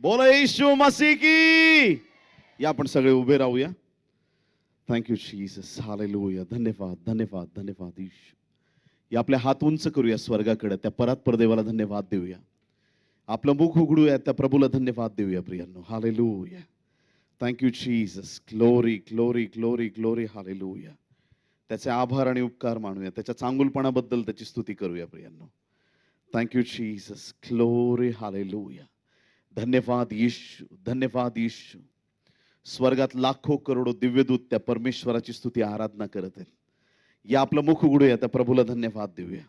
बोला येशू मसीह की. या आपण सगळे उभे राहूया. Thank you Jesus. हालेलुया. धन्यवाद धन्यवाद धन्यवाद येशू. या आपले हात उंच करूया स्वर्गाकडे. त्या परात्पर देवाला धन्यवाद देऊया. आपलं मुख उघडूया. त्या प्रभूला धन्यवाद देऊया प्रियांनो. Hallelujah. Thank you Jesus. Glory glory glory glory. Hallelujah. त्याचे आभार आणि उपकार मानूया. त्याच्या चांगुलपणाबद्दल त्याची स्तुती करूया प्रियांनो. Thank you Jesus. ग्लोरी. हालेलुया. धन्यवाद येशू. धन्यवाद येशू. स्वर्गात लाखो करोडो दिव्यदूत त्या परमेश्वराची स्तुती आराधना करत आहेत. या आपलं मुख उघडूया. त्या प्रभूला धन्यवाद देऊया.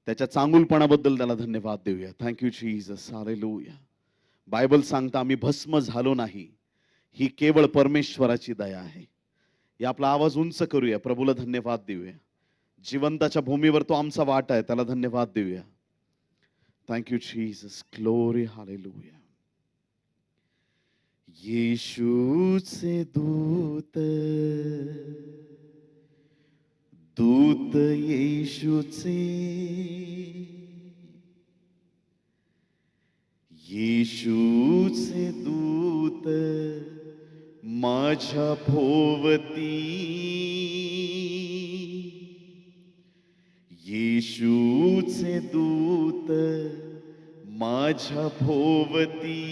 त्याच्या चांगुलपणाबद्दल त्याला धन्यवाद देऊया. Thank you Jesus. हालेलुया. बायबल सांगता आम्ही भस्म झालो नाही, ही केवळ परमेश्वराची दया आहे. या आपला आवाज उंच करूया. प्रभूला धन्यवाद देऊया. जिवंताच्या भूमीवर तो आमचा वाटा आहे. त्याला धन्यवाद देऊया. Thank you Jesus. ग्लोरी. हालेलुया. येशूचे दूत दूत येशूचे येशूचे दूत माझ्या भोवती येशूचे दूत माझ्या भोवती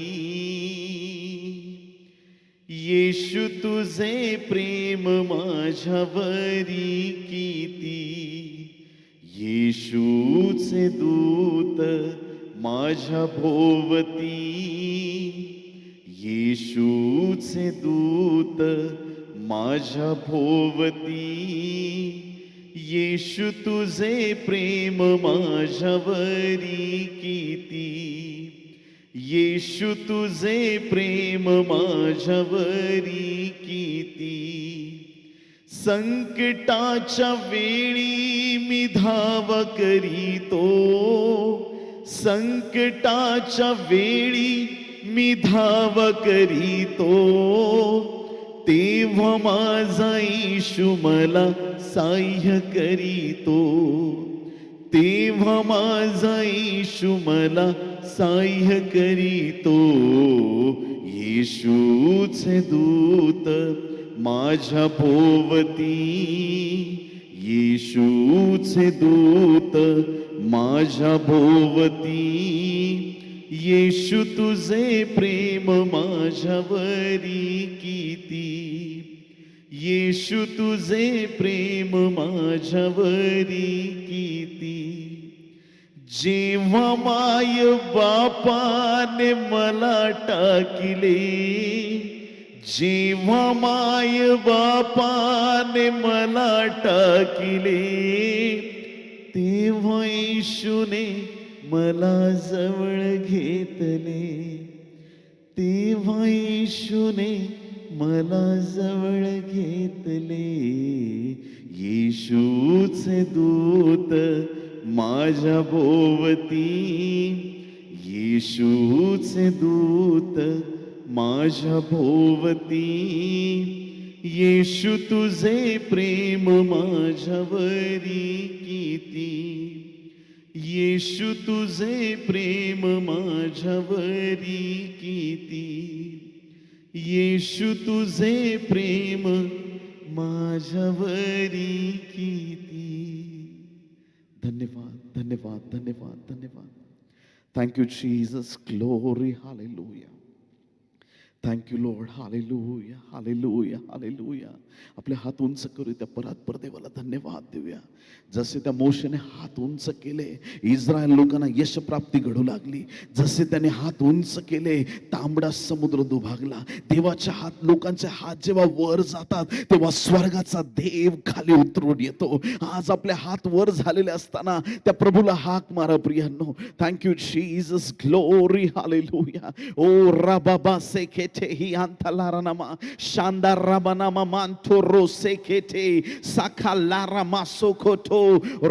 येशू तुझे प्रेम माझ्यावरी किती येशूचे दूत माझ्या भोवती येशूचे दूत माझ्या भोवती येशू तुझे प्रेम माझ्यावरी किती येशू तुझे प्रेम माझ्यावरी किती संकटाच्या वेळी मी धाव करीतो संकटाच्या वेळी मी धाव करीतो तेव्हा माझा येशू मला सहाय्य करीतो तेव्हा माझा येशू मला सहाय्य करीतो येशूचे दूत माझ्या भोवती येशूचे दूत माझ्या भोवती येशू तुझे प्रेम माझ्यावरी किती येशू तुझे प्रेम माझ्यावरी किती जेव्हा माय बापाने मला टाकिले जेव्हा माय बापाने मला टाकिले तेव्हा येशूने मला जवळ घेतले तेव्हा येशूने मला जवळ घेतले येशूचे दूत माझ्या भोवती येशूचे दूत माझ्या भोवती येशू तुझे प्रेम माझ्यावरी किती येशू तुझे प्रेम माझ्यावरी किती येशू तुझे प्रेम माझ्यावरी किती. धन्यवाद धन्यवाद धन्यवाद धन्यवाद. Thank you Jesus. Glory. Hallelujah. Thank you lord. Hallelujah hallelujah hallelujah. आपले हात उंच करू. त्या परात्पर देवाला धन्यवाद देऊया. जसे त्या मोशेने हात उंच केले इस्रायल लोकांना यशप्राप्ती घडू लागली. जसे त्याने हात उंच केले तांबडा समुद्र दुभागला. देवाच्या हात लोकांचे हात जेव्हा वर जातात तेव्हा स्वर्गाचा देव खाली उतरून येतो. आज आपले हात वर झालेले असताना त्या प्रभूला हाक मारा प्रियांनो. Thank you Jesus. ग्लोरी. हालेलुया. ओ राबाबा सेखे केथे ही अंतलारानामा शांदाराबानामा मांथो रोसे केथे साखालारामा सोखोतो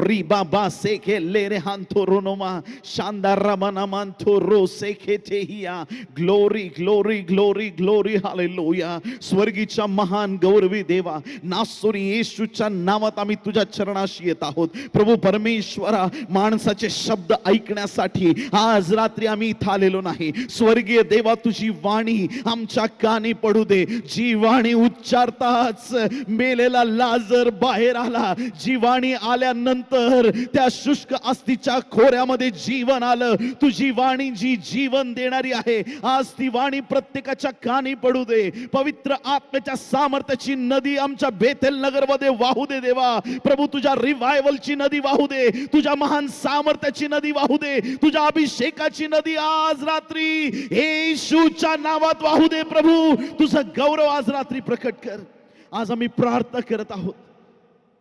रिबाबा सेके लेरे हांथो रोनोमा शांदाराबाना मांथो रोसे केथे हिया glory glory glory glory hallelujah. स्वर्गीच्या महान गौरवी देवा, नासोरी येशूच्या नावात आम्ही तुझ्या चरणाशी येत आहोत. प्रभू परमेश्वरा, माणसाचे शब्द ऐकण्यासाठी आज रात्री आम्ही इथं आलेलो नाही. स्वर्गीय देवा, तुझी वाणी आमच्या कानी पडू दे. जी वाणी उच्चारताच मेलेला लाजर बाहेर आला, जी वाणी आल्यानंतर त्या शुष्क अस्थिच्या खोऱ्यामध्ये जीवन आलं. तुझी वाणी जी जीवन देणारी आहे, आज ती वाणी प्रत्येकाच्या कानी पडू दे. पवित्र आत्म्याच्या सामर्थ्याची नदी आमच्या बेथेल नगर मध्ये वाहू दे देवा. प्रभू, तुझ्या रिवायवलची नदी वाहू दे, तुझ्या महान सामर्थ्याची नदी वाहू दे, तुझ्या अभिषेकाची नदी आज रात्री येशूच्या नावात वाहू दे. प्रभू, तुझा गौरव आज रात्री प्रकट कर. आज आम्ही प्रार्थना करत आहोत,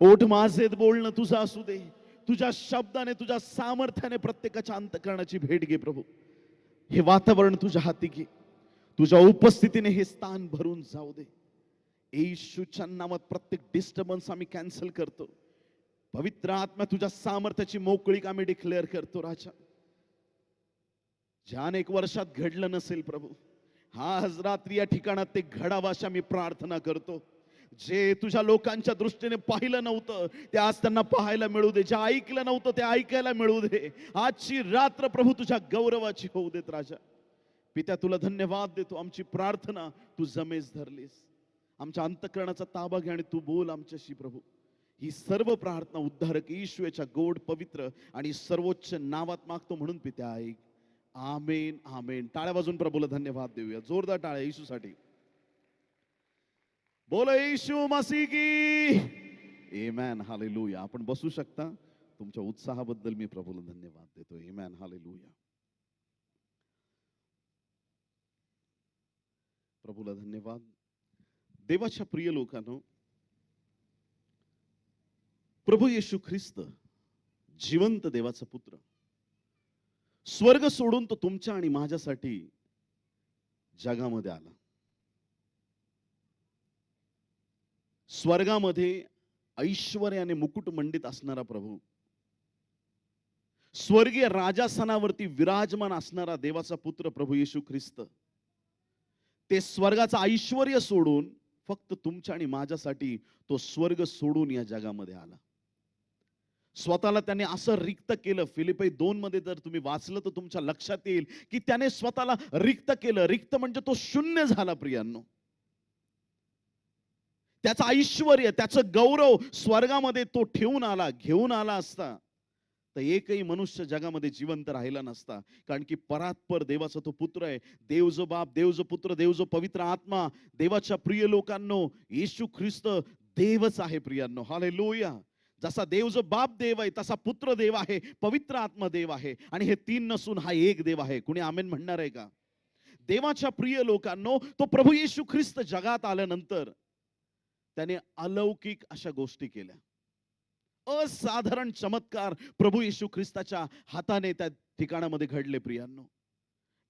ओठ माझे बोलणं तुझं असू दे. तुझ्या शब्दाने, तुझ्या सामर्थ्याने प्रत्येकाच्या अंतःकरणाची भेट घे. प्रभू, हे वातावरण तुझ्या हाती घे. तुझ्या उपस्थितीने हे स्थान भरून जाऊ दे. येशूच्या नावात प्रत्येक डिस्टर्बन्स आम्ही कॅन्सल करतो. पवित्र आत्मा, तुझ्या सामर्थ्याची मोकळीक आम्ही डिक्लेअर करतो. राजा, ज्या अनेक वर्षात घडलं नसेल प्रभू, आज रात्री या ठिकाणात ते घडावं अशी आम्ही प्रार्थना करतो. जे तुझ्या लोकांच्या दृष्टीने पाहिलं नव्हतं ते आज त्यांना पाहायला मिळू दे. जे ऐकलं नव्हतं ते ऐकायला मिळू दे. आजची रात्र प्रभू तुझ्या गौरवाची होऊ देत. राजा पित्या, तुला धन्यवाद देतो. आमची प्रार्थना तू जमेस धरलीस. आमच्या अंतःकरणाचा ताबा घे आणि तू बोल आमच्याशी. प्रभू, ही सर्व प्रार्थना उद्धारक येशूच्या गोड, पवित्र आणि सर्वोच्च नावात मागतो म्हणून पित्या ऐक. आमेन आमेन. टाळ्या वाजून प्रभूला धन्यवाद देऊया. जोरदार टाळ्या येशूसाठी. बोल येशू मसीह की. आमेन. हालेलुया. आपण बसू शकता. तुमच्या उत्साहाबद्दल मी प्रभूला धन्यवाद देतो. आमेन. हालेलुया. प्रभूला धन्यवाद. देवाच्या प्रिय लोकांनो, प्रभू येशू ख्रिस्त जिवंत देवाचा पुत्र, स्वर्ग सोडून तो तुमच्या आणि माझ्यासाठी जगामध्ये आला. स्वर्गामध्ये ऐश्वर्याने मुकुट मंडित असणारा प्रभू, स्वर्गीय राजासनावरती विराजमान असणारा देवाचा पुत्र प्रभू येशू ख्रिस्त, ते स्वर्गाचं ऐश्वर्य सोडून फक्त तुमच्या आणि माझ्यासाठी तो स्वर्ग सोडून या जगामध्ये आला. स्वतःला त्याने असं रिक्त केलं. फिलिपी 2 मध्ये जर तुम्ही वाचलं तर तुमच्या लक्षात येईल की त्याने स्वतःला रिक्त केलं. रिक्त म्हणजे तो शून्य झाला. प्रियांनो, त्याचं ऐश्वर्य, त्याचं गौरव स्वर्गामध्ये तो ठेवून आला, घेऊन आला असता तर एकही मनुष्य जगामध्ये जिवंत राहिला नसता. कारण की परात्पर देवाचा तो पुत्र आहे. देव जो बाप, देव जो पुत्र, देव जो पवित्र आत्मा. देवाच्या प्रिय लोकांनो, येशू ख्रिस्त देवच आहे. प्रियांनो, हालेलुया. जसा देव जो बाप देव आहे, तसा पुत्र देव आहे, पवित्र आत्मा देव आहे. आणि हे तीन नसून हा एक देव आहे. कुणी आमेन म्हणणार आहे का? देवाच्या प्रिय लोकांनो, तो प्रभू येशू ख्रिस्त जगात आल्यानंतर त्याने अलौकिक अशा गोष्टी केल्या. असाधारण चमत्कार प्रभू येशू ख्रिस्ताच्या हाताने त्या ठिकाणामध्ये घडले. प्रियांनो,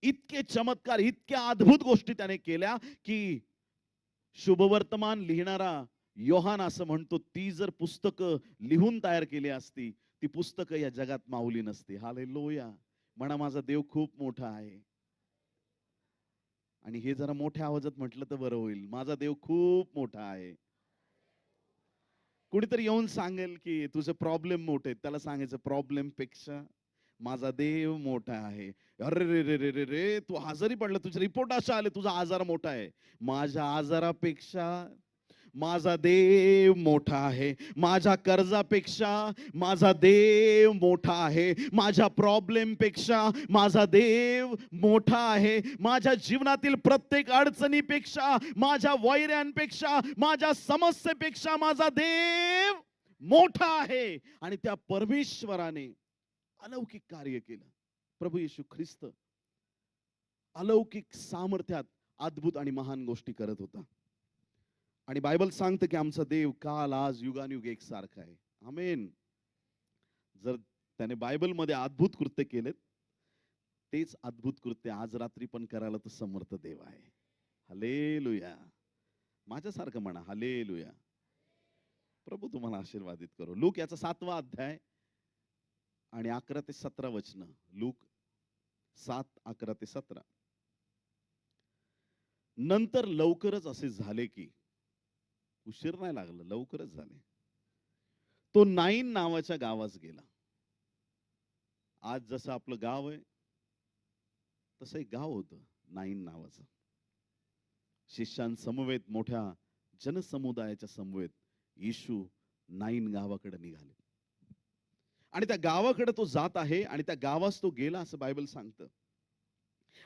इतके चमत्कार, इतक्या अद्भुत गोष्टी त्याने केल्या की शुभवर्तमान लिहिणारा योहान असं म्हणतो, ती जर पुस्तकं लिहून तयार केली असती, ती पुस्तकं या जगात मावली नसती. हालेलुया. म्हणा, माझा देव खूप मोठा आहे. आणि हे जरा मोठ्या आवाजात म्हटलं तर बरं होईल. माझा देव खूप मोठा आहे. कुणीतरी येऊन सांगेल की तुझे प्रॉब्लेम मोठे आहेत, त्याला सांगायचं प्रॉब्लेम पेक्षा माझा देव मोठा आहे. अरे रे रे रे रे रे, तू आजारी पडला, तुझे रिपोर्ट असे आले, तुझा आजार मोठा आहे. माझ्या आजारापेक्षा माझा देव मोठा आहे. माझ्या कर्जापेक्षा माझा देव मोठा आहे. माझ्या प्रॉब्लेम पेक्षा माझा देव मोठा आहे. माझ्या जीवनातील प्रत्येक अडचणीपेक्षा, माझ्या वैऱ्यांपेक्षा, माझ्या समस्येपेक्षा माझा देव मोठा आहे. आणि त्या परमेश्वराने अलौकिक कार्य केलं. प्रभू येशू ख्रिस्त अलौकिक सामर्थ्यात अद्भुत आणि महान गोष्टी करत होता. आणि बायबल सांगतं की आमचा देव काल, आज, युगानुयुग एक सारखा आहे. आमेन. जर त्याने बायबल मध्ये अद्भुत कृत्य केलेत, तेच अद्भुत कृत्य आज रात्री पण करायला तो समर्थ देव आहे. हालेलुया. माझ्यासारखं म्हणा, हालेलुया. प्रभू तुम्हाला आशीर्वादित करो. लूक याचा 7वा अध्याय आणि 11 ते 17 वचन. लूक 7:11 ते 17. नंतर लवकरच असे झाले की, उशीर नाही लागला, लवकरच झाले, तो नाईन नावाच्या गावास गेला. आज जसं आपलं गाव आहे तसं एक गाव होतं नाईन नावाचं. शिष्यांसमवेत मोठ्या जनसमुदायाच्या समवेत येशू नाईन गावाकडे निघाले. आणि त्या गावाकडे तो जात आहे आणि त्या गावास तो गेला असं बायबल सांगतं.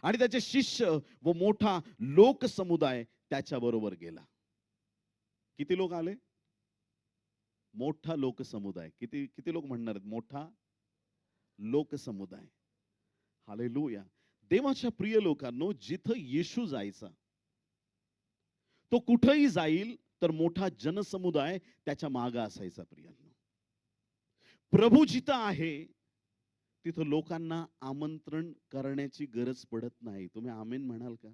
आणि त्याचे शिष्य व मोठा लोकसमुदाय त्याच्या बरोबर गेला. किती लोक आले? मोठा लोकसमुदाय. किती किती लोक म्हणणार आहेत? मोठा लोकसमुदाय. हालेलुया. देवाच्या प्रिय लोकांनो, जिथं येशू जायचा, तो कुठेही जाईल तर मोठा जनसमुदाय त्याच्या मागे असायचा. प्रियांनो, प्रभू जिथं आहे तिथं लोकांना आमंत्रण करण्याची गरज पडत नाही. तुम्ही आमेन म्हणाल का?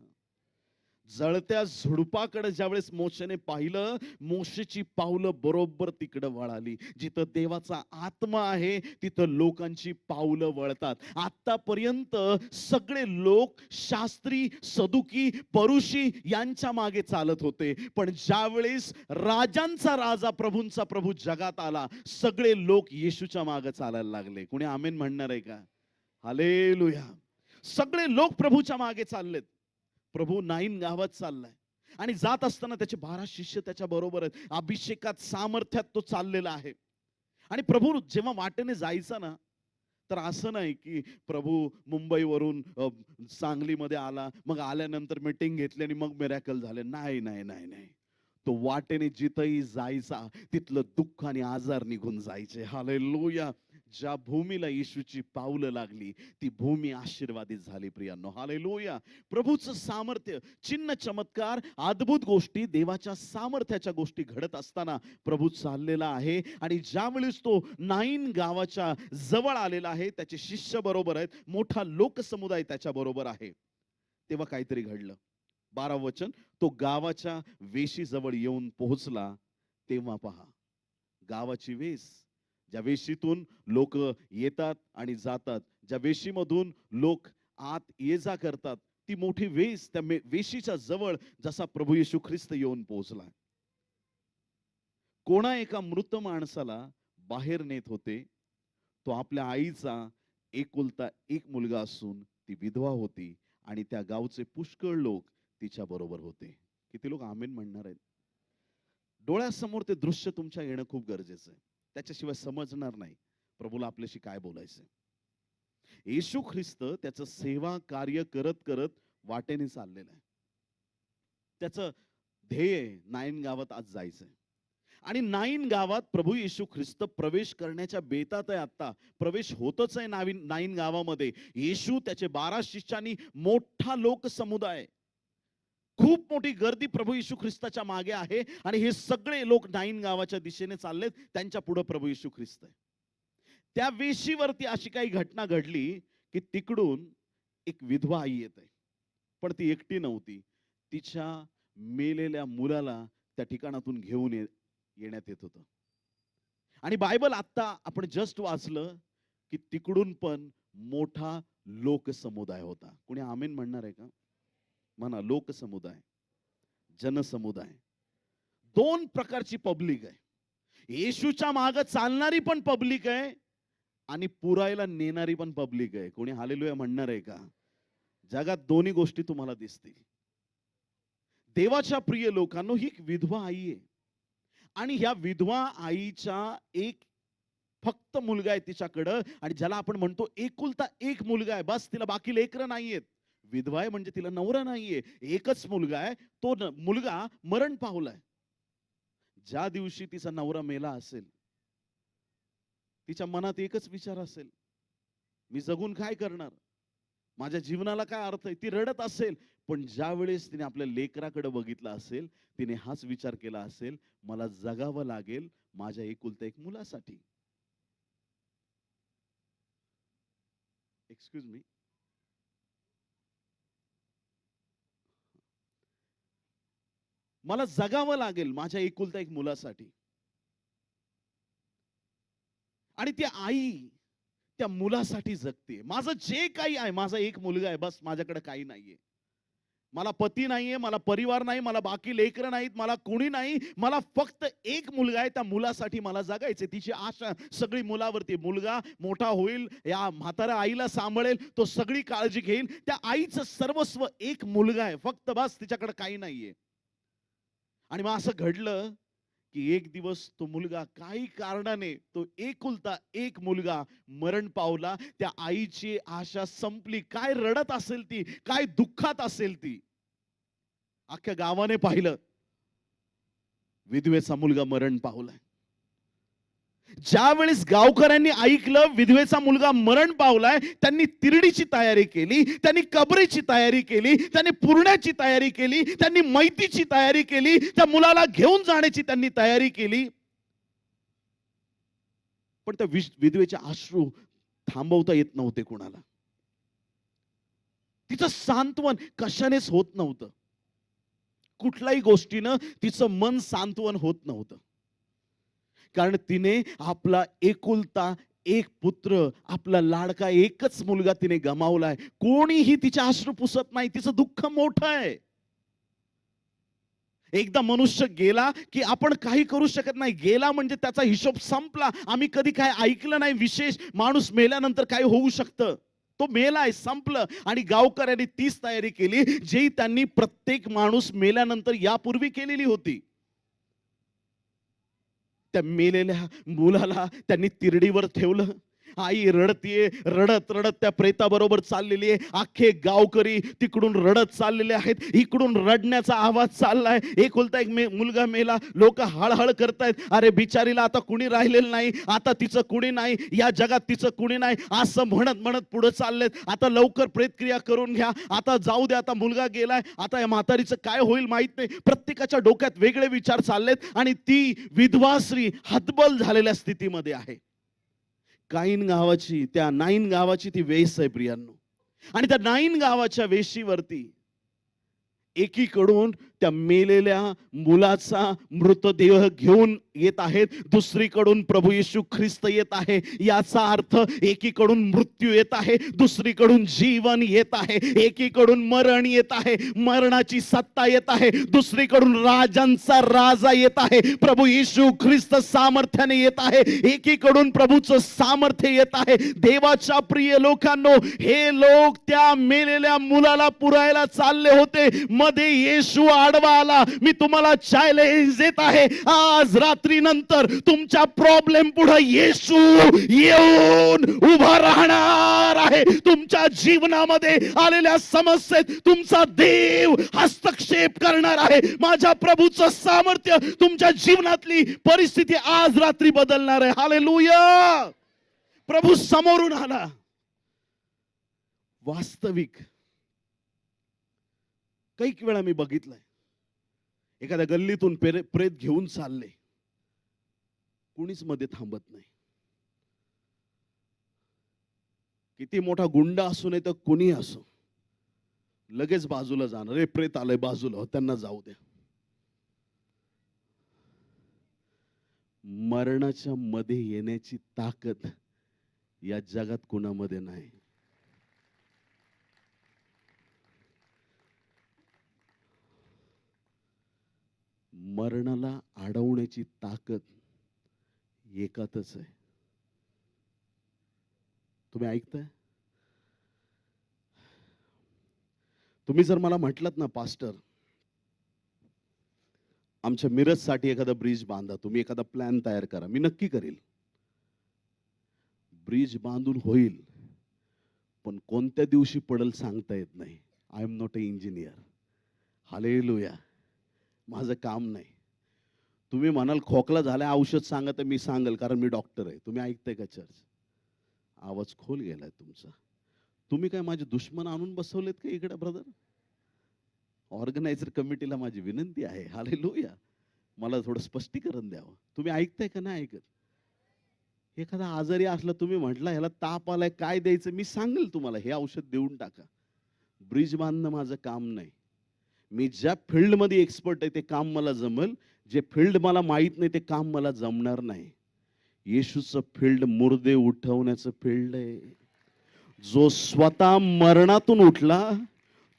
जळत्या झुडपाकडे ज्यावेळेस मोशेने पाहिलं, मोशेची पावलं बरोबर तिकडे वळाली. जिथं देवाचा आत्मा आहे तिथं लोकांची पावलं वळतात. आतापर्यंत सगळे लोक शास्त्री, सदुकी, परुषी यांच्या मागे चालत होते, पण ज्यावेळेस राजांचा राजा, प्रभूंचा प्रभू जगात आला, सगळे लोक येशूच्या मागे चालायला लागले. कोणी आमेन म्हणणार आहे का? हालेलुया. सगळे लोक प्रभूच्या मागे चाललेत. प्रभू नाईन गावात चाललाय आणि जात असताना त्याचे 12 शिष्य त्याच्या बरोबर आहेत. अभिषेकात, सामर्थ्यात तो चाललेला आहे. आणि प्रभू जेव्हा वाटेने जायचा ना, तर असं नाही की प्रभू मुंबईवरून सांगलीमध्ये आला, मग आल्यानंतर मीटिंग घेतली आणि मग मिरॅकल झाले. नाही नाही नाही नाही. तो वाटेने जिथंही जायचा तिथलं दुःख आणि आजार निघून जायचे. हालेलुया. ज्या भूमीला येशूची पावलं लागली ती भूमी आशीर्वादित झाली. प्रियांनो, हालेलुया. प्रभूचं सामर्थ्य, चिन्ह, चमत्कार, अद्भुत गोष्टी, देवाच्या सामर्थ्याच्या गोष्टी घडत असताना प्रभू चाललेला आहे. आणि ज्यावेळेस तो नाईन गावाच्या जवळ आलेला आहे, त्याचे शिष्य बरोबर आहेत, मोठा लोकसमुदाय त्याच्या बरोबर आहे, तेव्हा काहीतरी घडलं. 12 वचन. तो गावाच्या वेशीजवळ येऊन पोहोचला, तेव्हा पहा, गावाची वेस, ज्या वेशीतून लोक येतात आणि जातात, ज्या वेशीमधून लोक आत ये जा करतात, ती मोठी वेस, त्या वेशीच्या जवळ जसा प्रभू येशू ख्रिस्त येऊन पोहोचला. कोणा एका मृत माणसाला बाहेर नेत होते. तो आपल्या आईचा एकुलता एक मुलगा असून ती विधवा होती आणि त्या गावचे पुष्कळ लोक तिच्या बरोबर होते. किती लोक आमेन म्हणणार आहेत? डोळ्यासमोर ते दृश्य तुमच्या येणं खूप गरजेचं आहे. त्याच्याशिवाय समजणार नाही प्रभूला आपल्याशी काय बोलायचं. येशू ख्रिस्त त्याचं सेवा कार्य करत करत वाटेने चाललेलं आहे. त्याचं ध्येय नाईन गावात आज जायचंय. आणि नाईन गावात प्रभू येशू ख्रिस्त प्रवेश करण्याच्या बेतात आहे. आता प्रवेश होतच आहे नाईन गावामध्ये. येशू, त्याचे 12 शिष्यांनी, मोठा लोकसमुदाय, खूप मोठी गर्दी प्रभू येशू ख्रिस्ताच्या मागे आहे. आणि हे सगळे लोक नाईन गावाच्या दिशेने चाललेत. त्यांच्या पुढे प्रभू येशू ख्रिस्त आहे. त्या वेशीवरती अशी काही घटना घडली की तिकडून एक विधवा आई येत आहे. पण ती एकटी नव्हती. तिच्या मेलेल्या मुलाला त्या ठिकाणातून घेऊन येण्यात येत होतं. आणि बायबल आता आपण जस्ट वाचलं की तिकडून पण मोठा लोकसमुदाय होता. कोणी आमेन म्हणणार आहे का? म्हणा, लोकसमुदाय, जनसमुदाय. 2 प्रकारची पब्लिक आहे. येशूच्या मागे चालणारी पण पब्लिक आहे आणि पुरायला नेणारी पण पब्लिक आहे. कोणी हालेलुया म्हणणार आहे का? जगात दोन्ही गोष्टी तुम्हाला दिसतील. देवाच्या प्रिय लोकांनो, ही एक विधवा आई आहे आणि ह्या विधवा आईच्या एक फक्त मुलगा आहे तिच्याकडं, आणि ज्याला आपण म्हणतो एकुलता एक मुलगा आहे. बस, तिला बाकी लेकरं नाहीयेत. विधवा आहे म्हणजे तिला नवरा नाहीये. एकच मुलगा आहे. तो मुलगा मरण पावलाय. ज्या दिवशी तिचा नवरा मेला असेल, तिच्या मनात एकच विचार असेल, मी जगून काय करणार, माझ्या जीवनाला काय अर्थ आहे. ती रडत असेल. पण ज्या वेळेस तिने आपल्या लेकराकडे बघितलं असेल, तिने हाच विचार केला असेल, मला जगावं लागेल माझ्या एकुलत्या एक मुलासाठी. Excuse me. मला जगावं लागेल माझ्या एकुलत्या एक मुलासाठी. आणि ती आई त्या मुलासाठी जगते. माझं जे काही आहे, माझा एक मुलगा आहे, बस. माझ्याकडे काही नाहीये. मला पती नाहीये, मला परिवार नाही, मला बाकी लेकरं नाहीत, मला कोणी नाही. मला फक्त एक मुलगा आहे. त्या मुलासाठी मला जगायचे. तिची आशा सगळी मुलावरती. मुलगा मोठा होईल, या म्हाताऱ्या आईला सांभाळेल, तो सगळी काळजी घेईल. त्या आईचं सर्वस्व एक मुलगा आहे फक्त, बस. तिच्याकडे काही नाहीये. आणि मग असं घडलं की एक दिवस तो मुलगा काही कारणाने, तो एकुलता एक मुलगा मरण पावला. त्या आईची आशा संपली. काय रडत असेल ती, काय दुःखात असेल ती. अख्ख्या गावाने पाहिलं, विधवेचा मुलगा मरण पावलाय. ज्या वेळेस गावकऱ्यांनी ऐकलं विधवेचा मुलगा मरण पावलाय, त्यांनी तिरडीची तयारी केली, त्यांनी कबरीची तयारी केली, त्यांनी पुरण्याची तयारी केली, त्यांनी मैतीची तयारी केली, त्या मुलाला घेऊन जाण्याची त्यांनी तयारी केली. पण त्या विधवेचे अश्रू थांबवता येत नव्हते कोणाला. तिचं सांत्वन कशानेच होत नव्हतं. कुठल्याही गोष्टीनं तिचं मन सांत्वन होत नव्हतं. कारण तिने आपला एकुलता एक पुत्र, आपला लाडका एकच मुलगा तिने गमावलाय. कोणीही तिच्या अश्रू पुसत नाही. तिचं दुःख मोठं आहे. एकदा मनुष्य गेला की आपण काही करू शकत नाही. गेला म्हणजे त्याचा हिशोब संपला. आम्ही कधी काय ऐकलं नाही विशेष, माणूस मेल्यानंतर काय होऊ शकतं. तो मेलाय, संपलं. आणि गावकऱ्यांनी तीच तयारी केली जी त्यांनी प्रत्येक माणूस मेल्यानंतर यापूर्वी केलेली होती. त्या मेलेल्या मुलाला त्यांनी तिरडीवर ठेवलं. आई रडतीये, रडत रडत त्या प्रेताबरोबर चाललेली आहे. अख्खे गावकरी तिकडून रडत चाललेले आहेत, इकडून रडण्याचा आवाज चाललाय. एकुलता एक मुलगा मेला, लोक हळहळ करतायत. अरे बिचारीला आता कुणी राहिलेलं नाही, आता तिचं कुणी नाही, या जगात तिचं कुणी नाही, असं म्हणत म्हणत पुढे चाललेत. आता लवकर प्रेतक्रिया करून घ्या, आता जाऊ द्या, आता मुलगा गेलाय, आता या म्हातारीचं काय होईल माहित नाही. प्रत्येकाच्या डोक्यात वेगळे विचार चाललेत. आणि ती विधवा स्त्री हतबल झालेल्या स्थितीमध्ये आहे. काईन गावाची, त्या नाईन गावाची ती वेश आहे प्रियांनो. आणि त्या नाईन गावाच्या वेशीवरती एकीकडून त्या मेलेल्या मुलाचा मृतदेह घेऊन येत आहेत, दुसरीकडून प्रभू येशू ख्रिस्त येत आहे. याचा अर्थ एकीकडून मृत्यू येत आहे, दुसरीकडून जीवन येत आहे. एकीकडून मरण येत आहे, मरणाची सत्ता येत आहे, दुसरीकडून राजांचा राजा येत आहे, प्रभू येशू ख्रिस्त सामर्थ्याने येत आहे. एकीकडून प्रभूचं सामर्थ्य येत आहे. देवाच्या प्रिय लोकांनो, हे लोक त्या मेलेल्या मुलाला पुरायला चालले होते. मध्ये येशू आडवा आला. मी तुम्हाला चॅलेंज देत आहे, आज रात्री नंतर तुमच्या प्रॉब्लेम पुढे येशू येऊन उभा राहणार आहे. तुमच्या जीवनामध्ये आलेल्या समस्येत तुमचा देव हस्तक्षेप करणार आहे. माझ्या प्रभूचं सामर्थ्य तुमच्या जीवनातली परिस्थिती आज रात्री बदलणार आहे. हालेलुया. प्रभू समोरून आला. वास्तविक काही वेळा मी बघितलंय, एखाद्या गल्लीतून प्रेत घेऊन चालले, कुणीच मध्ये थांबत नाही. किती मोठा गुंड असू नये तर कोणी असो, लगेच बाजूला जाणार. रे प्रेत आलंय, बाजूला, त्यांना जाऊ द्या. मरणाच्या मध्ये येण्याची ताकद या जगात कोणामध्ये नाही. मरणाला अडवण्याची ताकद एकातच आहे. तुम्ही ऐकताय? तुम्ही जर मला म्हटलात ना, पास्टर आमच्या मिरजसाठी एखादा ब्रिज बांधा, तुम्ही एखादा प्लॅन तयार करा, मी नक्की करेल. ब्रिज बांधून होईल, पण कोणत्या दिवशी पडल सांगता येत नाही. I am not a engineer. Hallelujah. माझं काम नाही. तुम्ही म्हणाल खोकला झाला, औषध सांगा, तर मी सांगेल, कारण मी डॉक्टर आहे. तुम्ही ऐकताय का चर्च? आवाज खोल गेलाय तुमचा. तुम्ही काय माझे दुश्मन आणून बसवलेत का इकडे ब्रदर? ऑर्गनायझर कमिटीला माझी विनंती आहे, हालेलुया, मला थोडं स्पष्टीकरण द्यावं. तुम्ही ऐकताय का नाही ऐकत? एखादा आजारी असला, तुम्ही म्हटला ह्याला ताप आलाय, काय द्यायचं, मी सांगेल तुम्हाला, हे औषध देऊन टाका. ब्रिज बांधणं माझं काम नाही. मी ज्या फील्डमध्ये एक्सपर्ट आहे ते काम मला जमेल, जे फील्ड मला माहीत नाही ते काम मला जमणार नाही. येशूचं फील्ड मुर्दे उठवण्याचं फील्ड आहे. जो स्वतः मरणातून उठला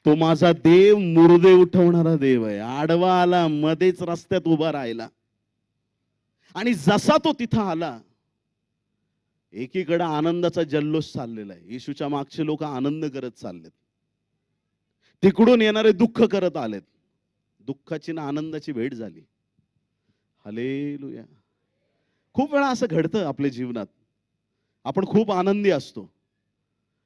तो माझा देव मुर्दे उठवणारा देव आहे. आडवा आला, मध्येच रस्त्यात उभा राहिला, आणि जसा तो तिथं आला, एकीकडे आनंदाचा जल्लोष चाललेला आहे. येशूच्या मागचे लोक आनंद करत चाललेत, तिकडून येणारे दुःख करत आलेत. दुःखाची ना आनंदाची भेट झाली. हालेलुया. खूप वेळा असं घडतं आपल्या जीवनात. आपण खूप आनंदी असतो,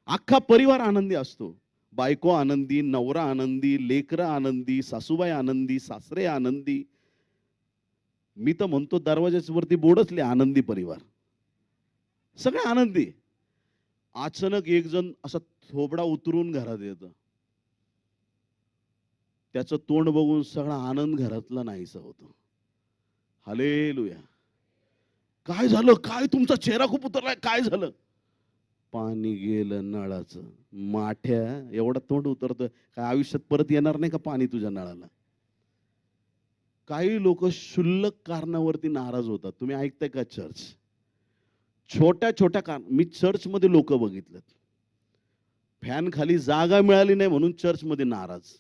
अख्खा परिवार आनंदी असतो. बायको आनंदी, नवरा आनंदी, लेकरं आनंदी, सासूबाई आनंदी, सासरे आनंदी. मी तर म्हणतो दरवाजाच्या वरती बोर्डच लिहा, आनंदी परिवार. सगळे आनंदी. अचानक एक जण असा थोबडा उतरून घरात येतं. त्याचं तोंड बघून सगळा आनंद घरातला नाहीसा होतो. हालेलुया. काय झालं? काय तुमचा चेहरा खूप उतरलाय, काय झालं? पाणी गेलं नळाचं. माठ्या, एवढा तोंड उतरतोय, काय आयुष्यात परत येणार नाही का पाणी तुझ्या नळाला? काही लोक क्षुल्लक कारणावरती नाराज होतात. तुम्ही ऐकताय का चर्च? छोट्या छोट्या कारण. मी चर्च मध्ये लोक बघितलेत, फॅन खाली जागा मिळाली नाही म्हणून चर्च मध्ये नाराज,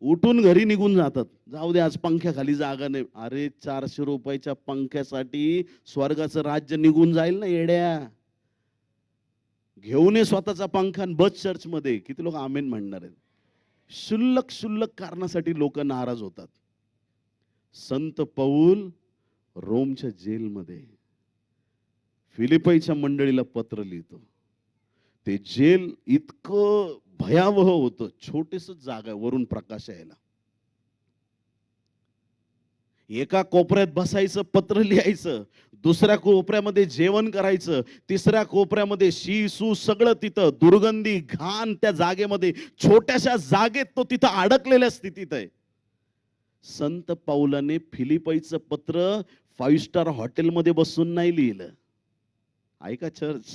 उठून घरी निघून जातात. जाऊ दे, आज पंख्याखाली जागा नाही. अरे 400 रुपयाच्या पंख्यासाठी स्वर्गाचं राज्य निघून जाईल ना येड्या. घेऊन ये स्वतःचा पंखा आणि बस चर्च मध्ये. किती लोक आमेन म्हणणार आहेत? क्षुल्लक क्षुल्लक कारणासाठी लोक नाराज होतात. संत पौल रोमच्या जेलमध्ये फिलिपाईच्या मंडळीला पत्र लिहितो. ते जेल इतकं भयावह होतं, छोटीस जागा, वरून प्रकाश यायला. एका कोपऱ्यात बसायचं, पत्र लिहायचं, दुसऱ्या कोपऱ्यामध्ये जेवण करायचं, तिसऱ्या कोपऱ्यामध्ये शी सू सगळं तिथं, दुर्गंधी घाण त्या जागेमध्ये, छोट्याशा जागेत तो तिथं अडकलेल्या स्थितीत आहे. संत पौलाने फिलिपाईचं पत्र 5 स्टार हॉटेलमध्ये बसून नाही लिहिलं. ऐका चर्च,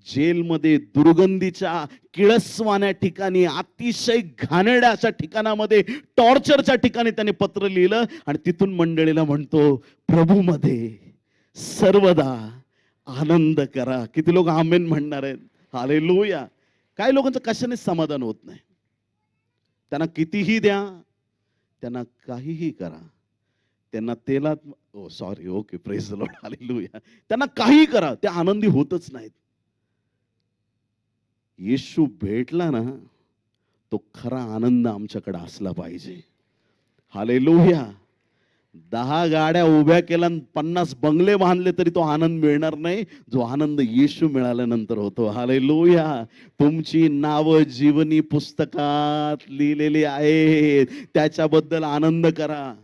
जेलमध्ये, दुर्गंधीच्या किळसवाण्या ठिकाणी, अतिशय घाणेरड्या अशा ठिकाणामध्ये, टॉर्चरच्या ठिकाणी त्याने पत्र लिहिलं आणि तिथून मंडळीला म्हणतो, प्रभूमध्ये सर्वदा आनंद करा. किती लोक आमेन म्हणणार आहेत? हालेलुया. काही लोकांचं कशाने समाधान होत नाही. त्यांना कितीही द्या, त्यांना काहीही करा, त्यांना तेलात, oh sorry, okay, praise the lord, hallelujah, त्यांना काही करा, ते आनंदी होतच नाहीत. येशू भेटला ना, तो खरा आनंद आमच्याकडे असला पाहिजे. हालेलुया. 10 गाड्या उभ्या केल्या, 50 बंगले बांधले तरी तो आनंद मिळणार नाही, जो आनंद येशू मिळाल्यानंतर होतो. हालेलुया. तुमची नावं जीवनी पुस्तकात लिहिलेली आहेत, त्याच्याबद्दल आनंद करा.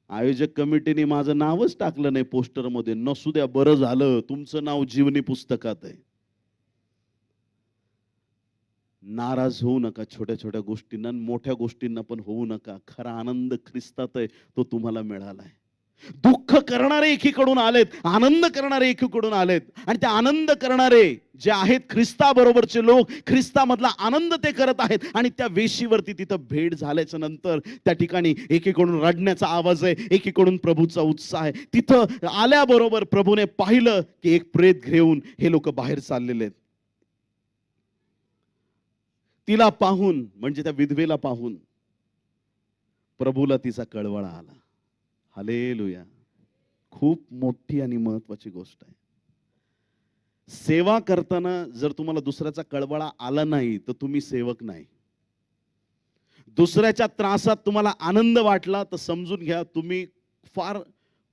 आयोजक कमिटीने माझं नावच टाकलं नाही पोस्टरमध्ये, नसू द्या, बरं झालं, तुमचं नाव जीवनी पुस्तकात आहे. नाराज होऊ नका छोट्या छोट्या गोष्टींना, मोठ्या गोष्टींना पण होऊ नका. खरा आनंद ख्रिस्तात आहे, तो तुम्हाला मिळालाय. दुःख करणारे एकीकडून आलेत, आनंद करणारे एकीकडून आलेत, आणि ते आनंद करणारे जे आहेत ख्रिस्ताबरोबरचे लोक, ख्रिस्तामधला आनंद ते करत आहेत. आणि त्या वेशीवरती तिथं भेट झाल्याच्या नंतर त्या ठिकाणी एकीकडून रडण्याचा आवाज आहे, एकीकडून प्रभूचा उत्साह आहे. तिथं आल्याबरोबर प्रभूने पाहिलं की एक प्रेत घेऊन हे लोक बाहेर चाललेले आहेत. तिला पाहून, म्हणजे त्या विधवेला पाहून प्रभूला तिचा कळवळा आला. हालेलुया. खूप मोठी आणि महत्वाची गोष्ट आहे. सेवा करताना जर तुम्हाला दुसऱ्याचा कळवळा आला नाही तर तुम्ही सेवक नाही. दुसऱ्याच्या त्रासात तुम्हाला आनंद वाटला तर समजून घ्या तुम्ही फार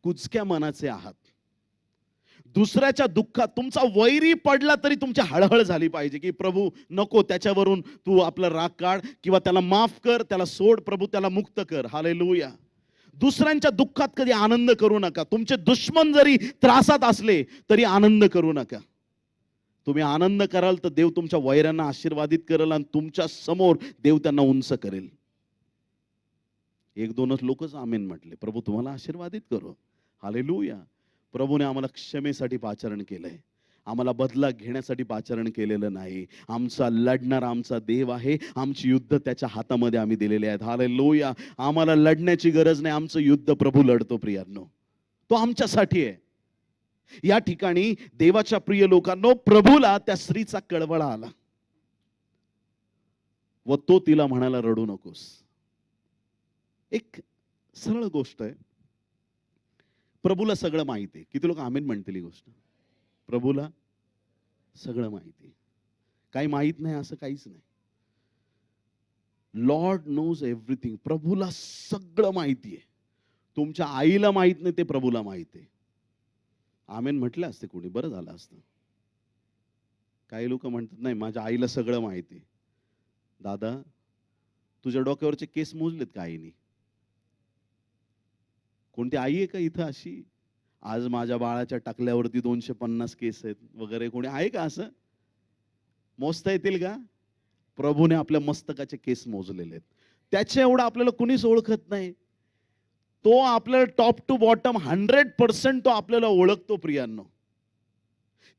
कुचक्या मनाचे आहात. दुसऱ्याच्या दुःखात तुमचा वैरी पडला तरी तुमची हळहळ झाली पाहिजे की प्रभू नको, त्याच्यावरून तू आपला राग काढ, किंवा त्याला माफ कर, त्याला सोड, प्रभू त्याला मुक्त कर. हालेलुया. दुसऱ्यांच्या दुःखात कधी आनंद करू नका. तुमचे दुश्मन जरी त्रासात असले तरी आनंद करू नका. तुम्ही आनंद कराल तर देव तुमच्या वैरांना आशीर्वादित करेल आणि तुमच्या समोर देव त्यांना उंच करेल. 1-2च लोकच आमेन म्हटले. प्रभू तुम्हाला आशीर्वादित करो. हालेलुया. प्रभूने आम्हाला क्षमेसाठी पाचारण केलंय. आम्हाला बदला घेण्यासाठी पाचारण केलेलं नाही. आमचा लढणारा आमचा देव आहे. आमची युद्ध त्याच्या हातामध्ये आम्ही दिलेले आहेत. हालेलुया. आम्हाला लढण्याची गरज नाही, आमचं युद्ध प्रभू लढतो प्रियांनो. तो आमच्यासाठी आहे. या ठिकाणी देवाच्या प्रिय लोकांनो, प्रभूला त्या स्त्रीचा कळवळा आला व तो तिला म्हणाला, रडू नकोस. एक सरळ गोष्ट आहे. प्रभूला सगळं माहिती आहे. किती लोक आमेन म्हणतील ही गोष्ट? प्रभूला सगळं माहिती आहे. काही माहित नाही असं काहीच नाही. Lord knows everything. प्रभूला सगळं माहिती आहे. तुमच्या आईला माहित नाही ते प्रभूला माहिती आहे. आमेन म्हटलं असते कोणी बरं झालं असतं. काही लोक म्हणतात नाही माझ्या आईला सगळं माहिती आहे. दादा, तुझ्या डोक्यावरचे केस मोजलेत का आईने? कोणती आई आहे का इथं अशी, आज माझ्या बाळाच्या टाकल्यावरती 250 केस आहेत वगैरे? कोणी आहे का असं? मोजता येतील का? प्रभूने आपल्या मस्तकाचे केस मोजलेले आहेत. त्याच्या एवढं आपल्याला कुणीच ओळखत नाही. तो आपल्याला टॉप टू बॉटम 100% तो आपल्याला ओळखतो प्रियांनो.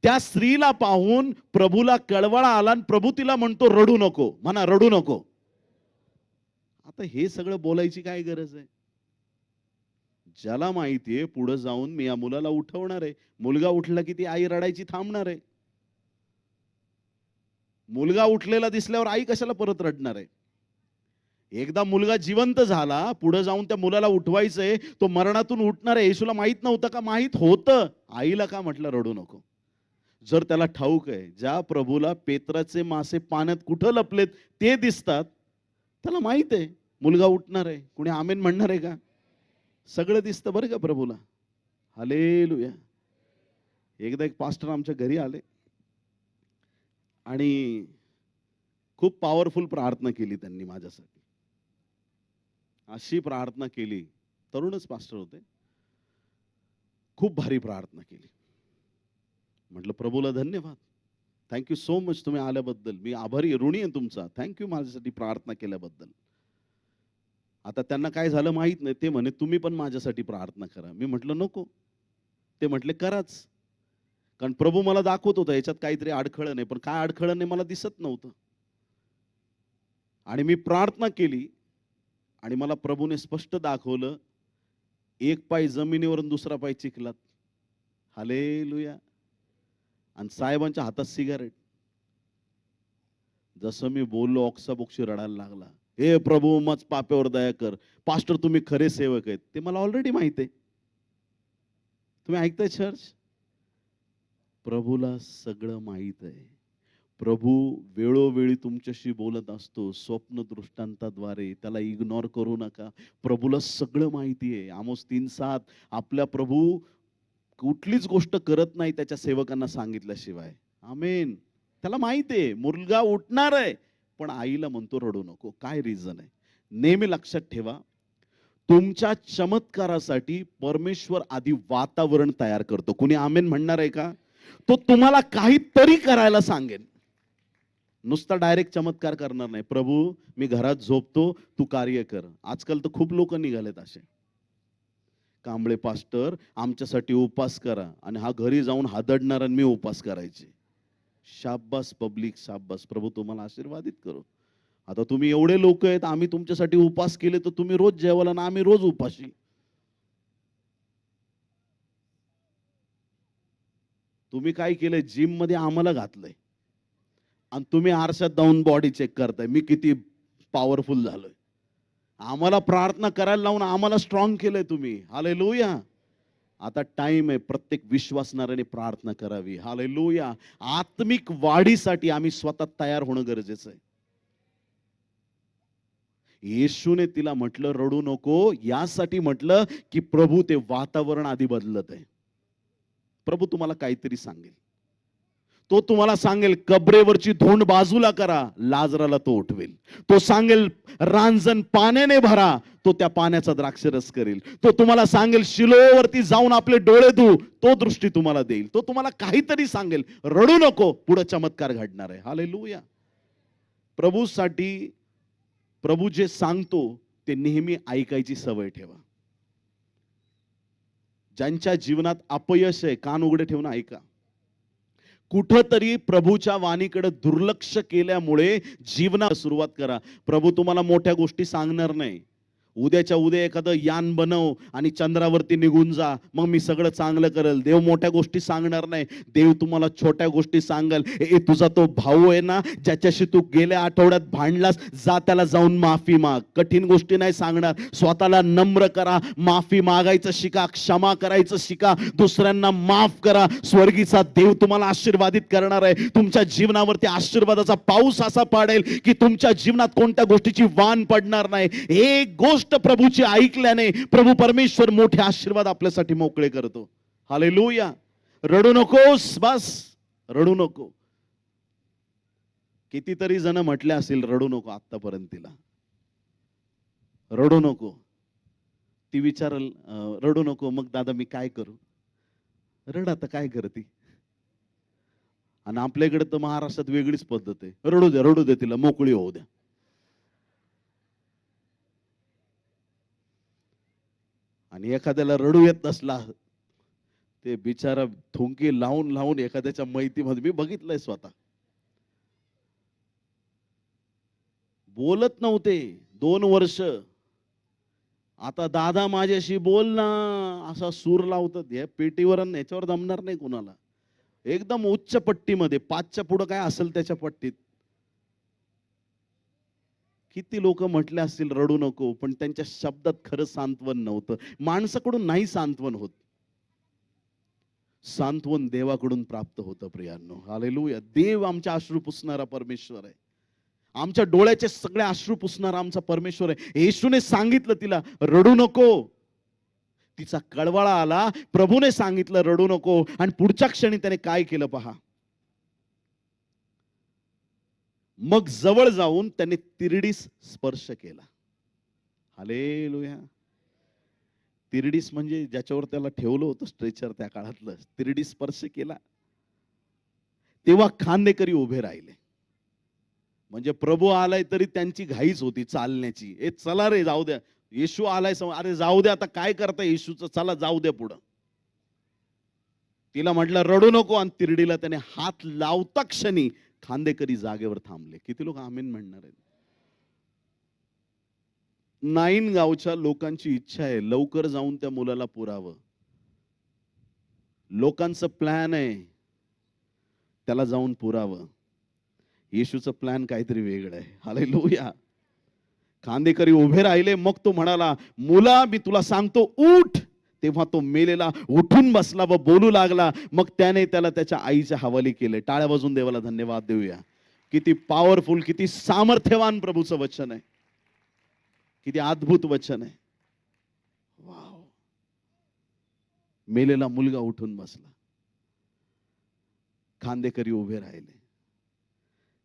त्या स्त्रीला पाहून प्रभूला कळवळा आला आणि प्रभू तिला म्हणतो, रडू नको. म्हणा, रडू नको. आता हे सगळं बोलायची काय गरज आहे? ज्याला माहितीये पुढे जाऊन मी या मुलाला उठवणार आहे, मुलगा उठला की ती आई रडायची थांबणार आहे. मुलगा उठलेला दिसल्यावर आई कशाला परत रडणार आहे? एकदा मुलगा जिवंत झाला, पुढे जाऊन त्या मुलाला उठवायचंय, तो मरणातून उठणार आहे. येशूला माहित नव्हतं का? माहित होतं. आईला का म्हटलं रडू नको? जर त्याला ठाऊक आहे ज्या प्रभूला पेत्राचे मासे पाण्यात कुठं लपलेत ते दिसतात, त्याला माहित आहे मुलगा उठणार आहे. कुणी आमेन म्हणणार आहे का? सगळं दिसतं बरं का प्रभूला. हालेलुया. एकदा एक पास्टर आमच्या घरी आले आणि खूप पॉवरफुल प्रार्थना केली त्यांनी माझ्यासाठी. अशी प्रार्थना केली, तरुणच पास्टर होते, खूप भारी प्रार्थना केली. म्हटलं प्रभूला धन्यवाद, थँक्यू सो मच तुम्ही आल्याबद्दल. मी आभारी ऋणी आहे तुमचा. थँक्यू माझ्यासाठी प्रार्थना केल्याबद्दल. आता त्यांना काय झालं माहित नाही. ते म्हणे तुम्ही पण माझ्यासाठी प्रार्थना करा. मी म्हटलं नको. ते म्हटले कराच. कारण प्रभू मला दाखवत होता याच्यात काहीतरी अडखळण आहे, पण काय अडखळण नाही मला दिसत नव्हतं. आणि मी प्रार्थना केली आणि मला प्रभूने स्पष्ट दाखवलं, एक पाय जमिनीवरून दुसरा पाय चिखलात. हालेलुया. आणि साहेबांच्या हातात सिगारेट. जसं मी बोललो ऑक्साबोक्शी रडायला लागला. हे प्रभू मज पाप्यावर दया कर. पास्टर तुम्ही खरे सेवक आहेत. ते मला ऑलरेडी माहिती आहे. तुम्ही ऐकताय चर्च? प्रभूला सगळं माहित आहे. प्रभू वेळोवेळी तुमच्याशी बोलत असतो स्वप्न दृष्टांताद्वारे. त्याला इग्नोर करू नका. प्रभूला सगळं माहिती आहे. आमोस 3:7. आपल्या प्रभू कुठलीच गोष्ट करत नाही त्याच्या सेवकांना सांगितल्याशिवाय. आमेन. त्याला माहिती आहे मुलगा उठणार आहे, पण आईला म्हणतो रडू नको. काय रिझन आहे? नेहमी लक्षात ठेवा, तुमच्या चमत्कारासाठी परमेश्वर आधी वातावरण तयार करतो. कुणी आमेन म्हणणार आहे का? तो तुम्हाला काहीतरी करायला सांगेल. नुसता डायरेक्ट चमत्कार करणार नाही. प्रभू मी घरात झोपतो, तू कार्य कर. आजकाल तर खूप लोक निघालेत असे. कांबळे पास्टर आमच्यासाठी उपास करा, आणि हा घरी जाऊन हादडणार आणि मी उपास करायचे. शाब्बास पब्लिक, शाब्बास. प्रभू तुम्हाला आशीर्वादित करो. आता तुम्ही एवढे लोक आहेत, आम्ही तुमच्यासाठी उपास केले तर तुम्ही रोज जेवायला ना आम्ही रोज उपाशी. तुम्ही काय केलंय? जिम मध्ये आम्हाला घातलंय आणि तुम्ही आरशात जाऊन बॉडी चेक करताय मी किती पॉवरफुल झालोय. आम्हाला प्रार्थना करायला लावून आम्हाला स्ट्रॉंग केलंय तुम्ही. हालेलुया. आता टाइम आहे प्रत्येक विश्वासणाऱ्याने प्रार्थना करावी. हालेलुया. आत्मिक वाढीसाठी आम्ही स्वतः तयार होणं गरजेचं आहे. येशूने तिला म्हटलं रडू नको, यासाठी म्हटलं की प्रभू ते वातावरण आधी बदलत आहे. प्रभू तुम्हाला काहीतरी सांगेल. तो तुम्हाला सांगेल कबरेवरची धोंड बाजूला करा, लाजराला तो उठवेल. तो सांगेल रांजण पाण्याने भरा, तो त्या पाण्याचा द्राक्षरस करेल. तो तुम्हाला सांगेल शिलोवरती जाऊन आपले डोळे धु, तो दृष्टी तुम्हाला देईल. तो तुम्हाला काहीतरी सांगेल. रडू नको, पुढे चमत्कार घडणार आहे. हालेलुया. प्रभूसाठी प्रभू जे सांगतो ते नेहमी ऐकायची सवय ठेवा. ज्यांच्या जीवनात अपयश आहे कान उघडे ठेवून ऐका. कुठंतरी प्रभूच्या वाणीकडे दुर्लक्ष केल्यामुळे जीवनाला सुरुवात करा. प्रभू तुम्हाला मोठ्या गोष्टी सांगणार नाही. उद्याच्या उद्या एखादं यान बनव आणि चंद्रावरती निघून जा, मग मी सगळं चांगलं करेल. देव मोठ्या गोष्टी सांगणार नाही. देव तुम्हाला छोट्या गोष्टी सांगेल. तुझा तो भाऊ आहे ना, ज्याच्याशी तू गेल्या आठवड्यात भांडलास, जा त्याला जाऊन माफी माग. कठीण गोष्टी नाही सांगणार. स्वतःला नम्र करा, माफी मागायचं शिका, क्षमा करायचं शिका, दुसऱ्यांना माफ करा. स्वर्गीचा देव तुम्हाला आशीर्वादित करणार आहे. तुमच्या जीवनावरती आशीर्वादाचा पाऊस असा पाडेल की तुमच्या जीवनात कोणत्या गोष्टीची वाण पडणार नाही. एक गोष्ट प्रभूची ऐकल्याने प्रभू परमेश्वर मोठे आशीर्वाद आपल्यासाठी मोकळे करतो. हालेलुया. रडू नकोस, बस रडू नको. कितीतरी जण म्हटले असेल रडू नको आतापर्यंत, तिला रडू नको. ती विचारल रडू नको, मग दादा मी काय करू? रड, आता काय करते? आणि आपल्याकडे तर महाराष्ट्रात वेगळीच पद्धत आहे. रडू दे तिला, मोकळी होऊ द्या. आणि एखाद्याला रडू येत नसला, ते बिचारा थुंकी लावून लावून एखाद्याच्या मैतीमध्ये मी बघितलंय स्वतः. बोलत नव्हते 2 वर्ष, आता दादा माझ्याशी बोल ना, असा सूर लावतात. या पेटीवर याच्यावर जमणार नाही कुणाला. एकदम उच्च पट्टीमध्ये, 5च्या पुढं काय असेल त्याच्या पट्टीत. किती लोक म्हटले असतील रडू नको, पण त्यांच्या शब्दात खरं सांत्वन नव्हतं. माणसाकडून नाही सांत्वन होत, सांत्वन देवाकडून प्राप्त होतं प्रियांनो. हालेलुया. देव आमच्या अश्रू पुसणारा परमेश्वर आहे. आमच्या डोळ्याचे सगळे अश्रू पुसणारा आमचा परमेश्वर आहे. येशूने सांगितलं तिला रडू नको. तिचा कळवळा आला, प्रभूने सांगितलं रडू नको, आणि पुढच्या क्षणी त्याने काय केलं पहा. मग जवळ जाऊन त्याने तिरडीस स्पर्श केला. हालेलुया. तिरडीस म्हणजे ज्याच्यावर त्याला ठेवलं होतं स्ट्रेचर त्या काळातलं, तिरडीस स्पर्श केला. तेव्हा खांदेकरी उभे राहिले. म्हणजे प्रभू आलाय तरी त्यांची घाईच होती चालण्याची. चला रे, जाऊ द्या. येशू आलाय, अरे जाऊ द्या, आता काय करता येशूचं, चला जाऊ द्या पुढं. तिला म्हटलं रडू नको, आणि तिरडीला त्याने हात लावता क्षणी खांदेकरी जागेवर थांबले. किती लोक आमीन म्हणणार आहेत? नाईन गावच्या लोकांची इच्छा आहे लवकर जाऊन त्या मुलाला पुरावं. लोकांचं प्लॅन आहे त्याला जाऊन पुरावं. येशूचं प्लॅन काहीतरी वेगळं आहे. हालेलुया. खांदेकरी उभे राहिले. मग तो म्हणाला, मुला मी तुला सांगतो उठ. तेव्हा तो मेलेला उठून बसला व बोलू लागला. मग त्याने त्याला त्याच्या आईच्या हवाली केले. टाळ्या वाजून देवाला धन्यवाद देऊया. किती पॉवरफुल, किती सामर्थ्यवान प्रभूचं वचन आहे. किती अद्भुत वचन आहे. वाव. मेलेला मुलगा उठून बसला. खांदेकरी उभे राहिले.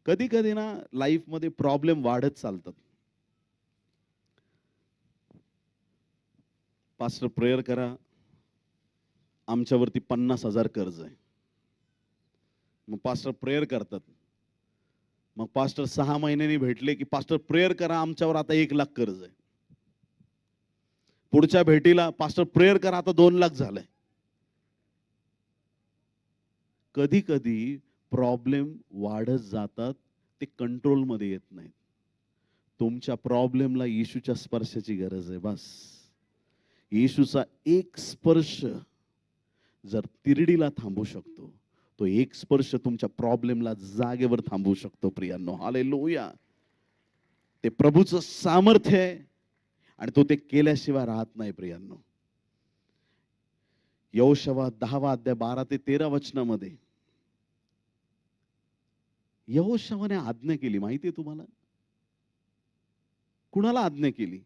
कधी कधी ना लाईफ मध्ये प्रॉब्लेम वाढत चालतात. पास्टर प्रेयर करा, आमच्यावरती 50,000 कर्ज आहे. मग पास्टर प्रेयर करतात. मग पास्टर 6 महिन्यांनी भेटले की पास्टर प्रेयर करा, आमच्यावर आता 1,00,000 कर्ज आहे. पुढच्या भेटीला पास्टर प्रेयर करा, आता 2,00,000 झालंय. कधी कधी प्रॉब्लेम वाढत जातात, ते कंट्रोल मध्ये येत नाहीत. तुमच्या प्रॉब्लेमला येशूच्या स्पर्शाची गरज आहे. बस येशूचा एक स्पर्श जर तिरडीला थांबू शकतो, तो एक स्पर्श तुमच्या प्रॉब्लेमला जागेवर थांबवू शकतो प्रियांनो. हालेलुया. ते प्रभूचं सामर्थ्य आहे आणि तो ते केल्याशिवाय राहत नाही प्रियांनो. यहोशुआ 10 अध्याय 12 ते 13 वचनामध्ये यहोशुआने आज्ञा केली. माहिती आहे तुम्हाला? कुणाला आज्ञा केली?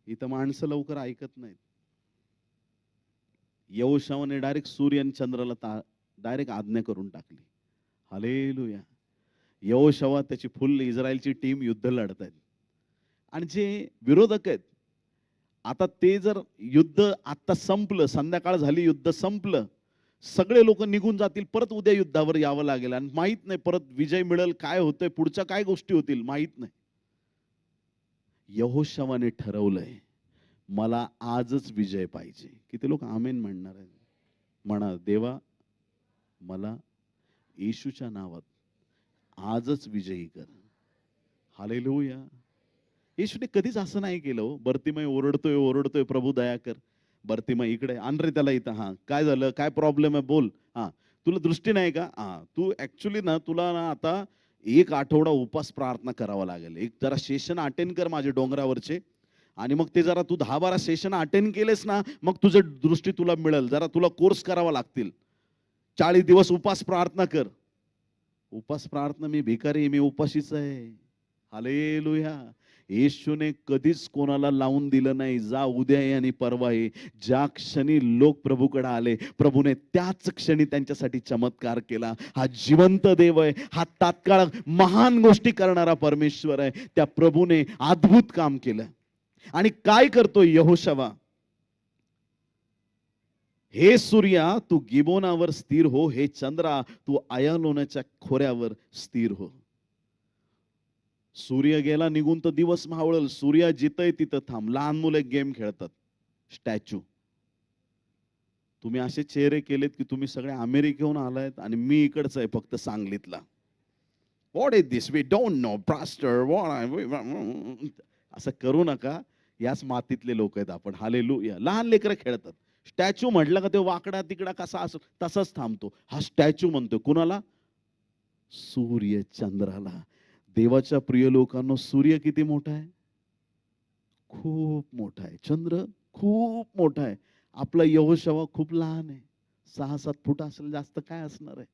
इथं माणसं लवकर ऐकत नाहीत. यहोशुआने डायरेक्ट सूर्य आणि चंद्राला डायरेक्ट आज्ञा करून टाकली. हालेलुया. यहोशुआ त्याची फुल इस्रायलची टीम युद्ध लढत आहेत. आणि जे विरोधक आहेत, आता ते जर युद्ध आता संपलं, संध्याकाळ झाली, युद्ध संपलं, सगळे लोक निघून जातील, परत उद्या युद्धावर यावं लागेल. आणि माहित नाही परत विजय मिळेल, काय होतंय, पुढच्या काय गोष्टी होतील माहित नाही. यहोशुआने ठरवलंय मला आजच विजय पाहिजे. किती लोक आमेन म्हणणार आहे? म्हणा, देवा मला येशूच्या नावात आजच विजयी कर. हालेलुया. येशूने कधीच असं नाही केलं हो. बर्तिमय ओरडतोय ओरडतोय, प्रभू दया कर. बर्तिमय इकडे आण रे त्याला इथं. हा काय झालं, काय प्रॉब्लेम आहे बोल. हा तुला दृष्टी नाही का? हा तू ऍक्च्युली ना, तुला ना आता 1 आठवडा उपास प्रार्थना करावा लागेल. एक जरा सेशन अटेंड कर माझे डोंगरावरचे, आणि मग ते जरा तू 10-12 सेशन अटेंड केलेस ना, मग तुझं दृष्टी तुला मिळेल. जरा तुला कोर्स करावा लागतील. 40 दिवस उपास प्रार्थना कर. उपास प्रार्थना, मी भिकारी आहे, मी उपाशीच आहे. हालेलुया. येशूने कधीच कोणाला लावून दिलं नाही, जा उद्या ये आणि परवा ये. ज्या क्षणी लोक प्रभूकडे आले, प्रभूने त्याच क्षणी त्यांच्यासाठी चमत्कार केला. हा जिवंत देव आहे, हा तात्काळ महान गोष्टी करणारा परमेश्वर आहे. त्या प्रभूने अद्भुत काम केलं. आणि काय करतो यहोशवा? हे सूर्या तू गिबोनावर स्थिर हो, हे चंद्रा तू अयालोनाच्या खोऱ्यावर स्थिर हो. सूर्य गेला निघून तर दिवस मावळल. सूर्य जिथंय तिथं थांब. लहान मुलं गेम खेळतात, स्टॅच्यू. तुम्ही असे चेहरे केलेत की तुम्ही सगळे अमेरिकेहून आलायत आणि मी इकडचं आहे फक्त सांगलीतला. What is this, we don't know pastor, असं करू नका. याच मातीतले लोक आहेत आपण. हालेलुया. लहान लेकरं खेळतात. स्टॅच्यू म्हटलं का ते वाकडा तिकडा कसा असो तसाच थांबतो. हा स्टॅच्यू म्हणतोय कुणाला? सूर्य चंद्राला. देवाच्या प्रिय लोकांनो, सूर्य किती मोठा आहे? खूप मोठा आहे. चंद्र खूप मोठा आहे. आपला यहोशवा खूप लहान आहे. 6-7 फूट असेल, जास्त काय असणार आहे.